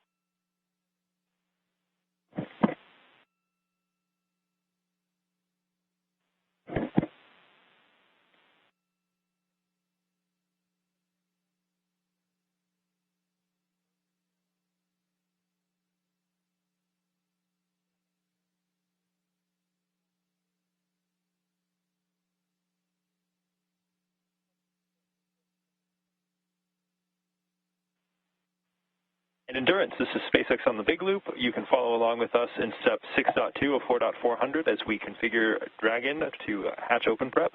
And Endurance, this is SpaceX on the Big Loop. You can follow along with us in step 6.2 of 4.400 as we configure Dragon to hatch open prep.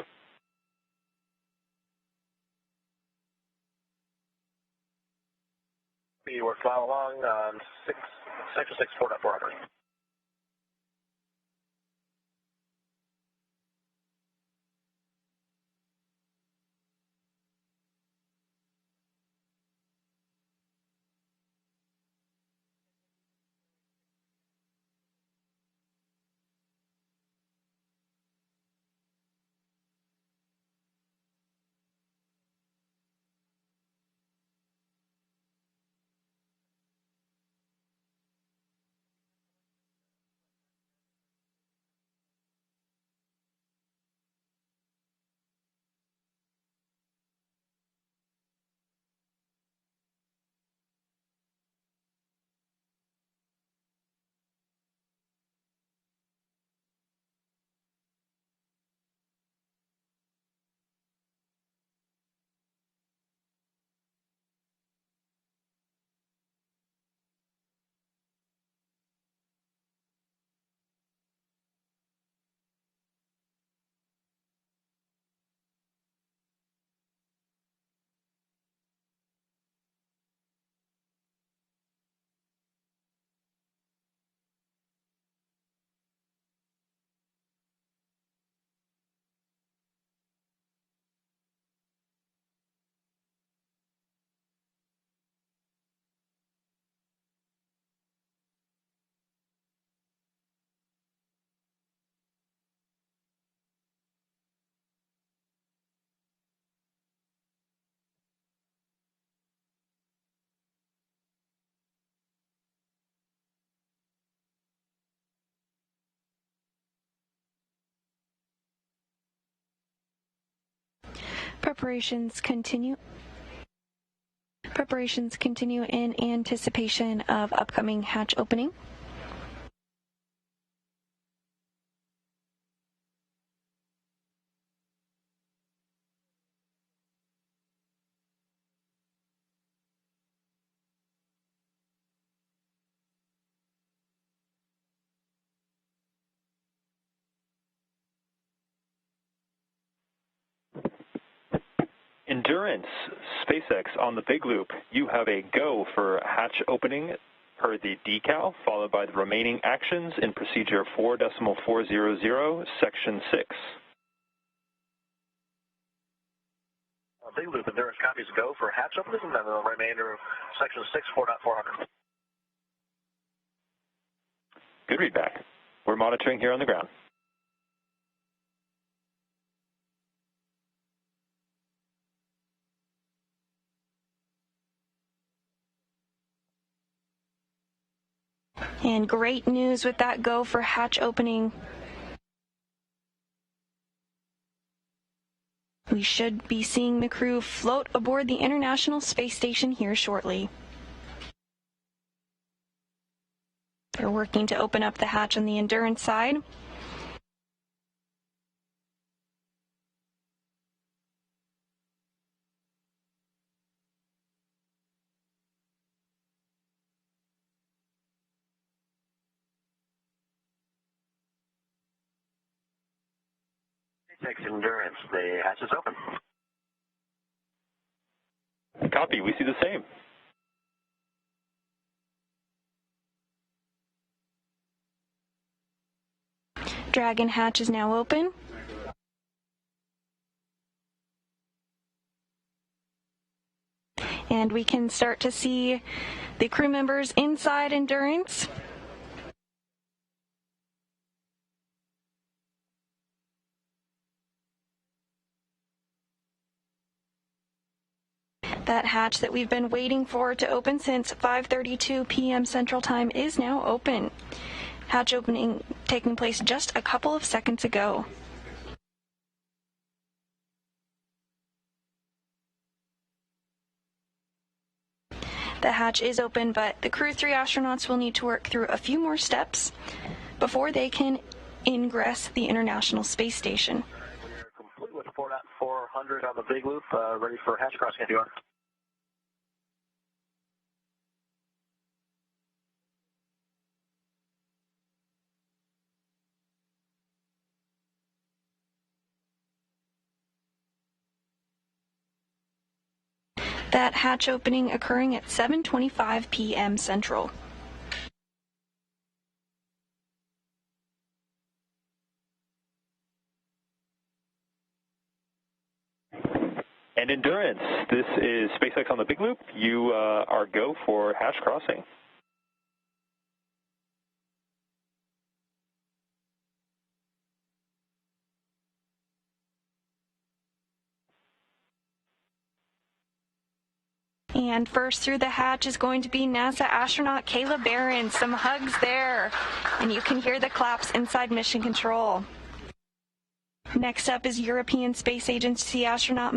We will follow along on section 6, 4.400. Preparations continue in anticipation of upcoming hatch opening. Endurance, SpaceX on the Big Loop. You have a go for hatch opening per the decal, followed by the remaining actions in procedure 4.400, section 6. Big Loop Endurance copies go for hatch opening, and then the remainder of section 6, 4.400. Good readback. We're monitoring here on the ground. And great news with that go for hatch opening. We should be seeing the crew float aboard the International Space Station here shortly. They're working to open up the hatch on the Endurance side. SpaceX Endurance, the hatch is open. Copy. We see the same. Dragon hatch is now open. And we can start to see the crew members inside Endurance. That hatch that we've been waiting for to open since 5:32 p.m. Central Time is now open. Hatch opening taking place just a couple of seconds ago. The hatch is open, but the Crew 3 astronauts will need to work through a few more steps before they can ingress the International Space Station. We're complete with 400 on the big loop, ready for hatch crossing, NDR. That hatch opening occurring at 7:25 p.m. Central. And Endurance, this is SpaceX on the big loop. You are go for hatch crossing. And first through the hatch is going to be NASA astronaut Kayla Barron. Some hugs there, and you can hear the claps inside Mission Control. Next up is European Space Agency astronaut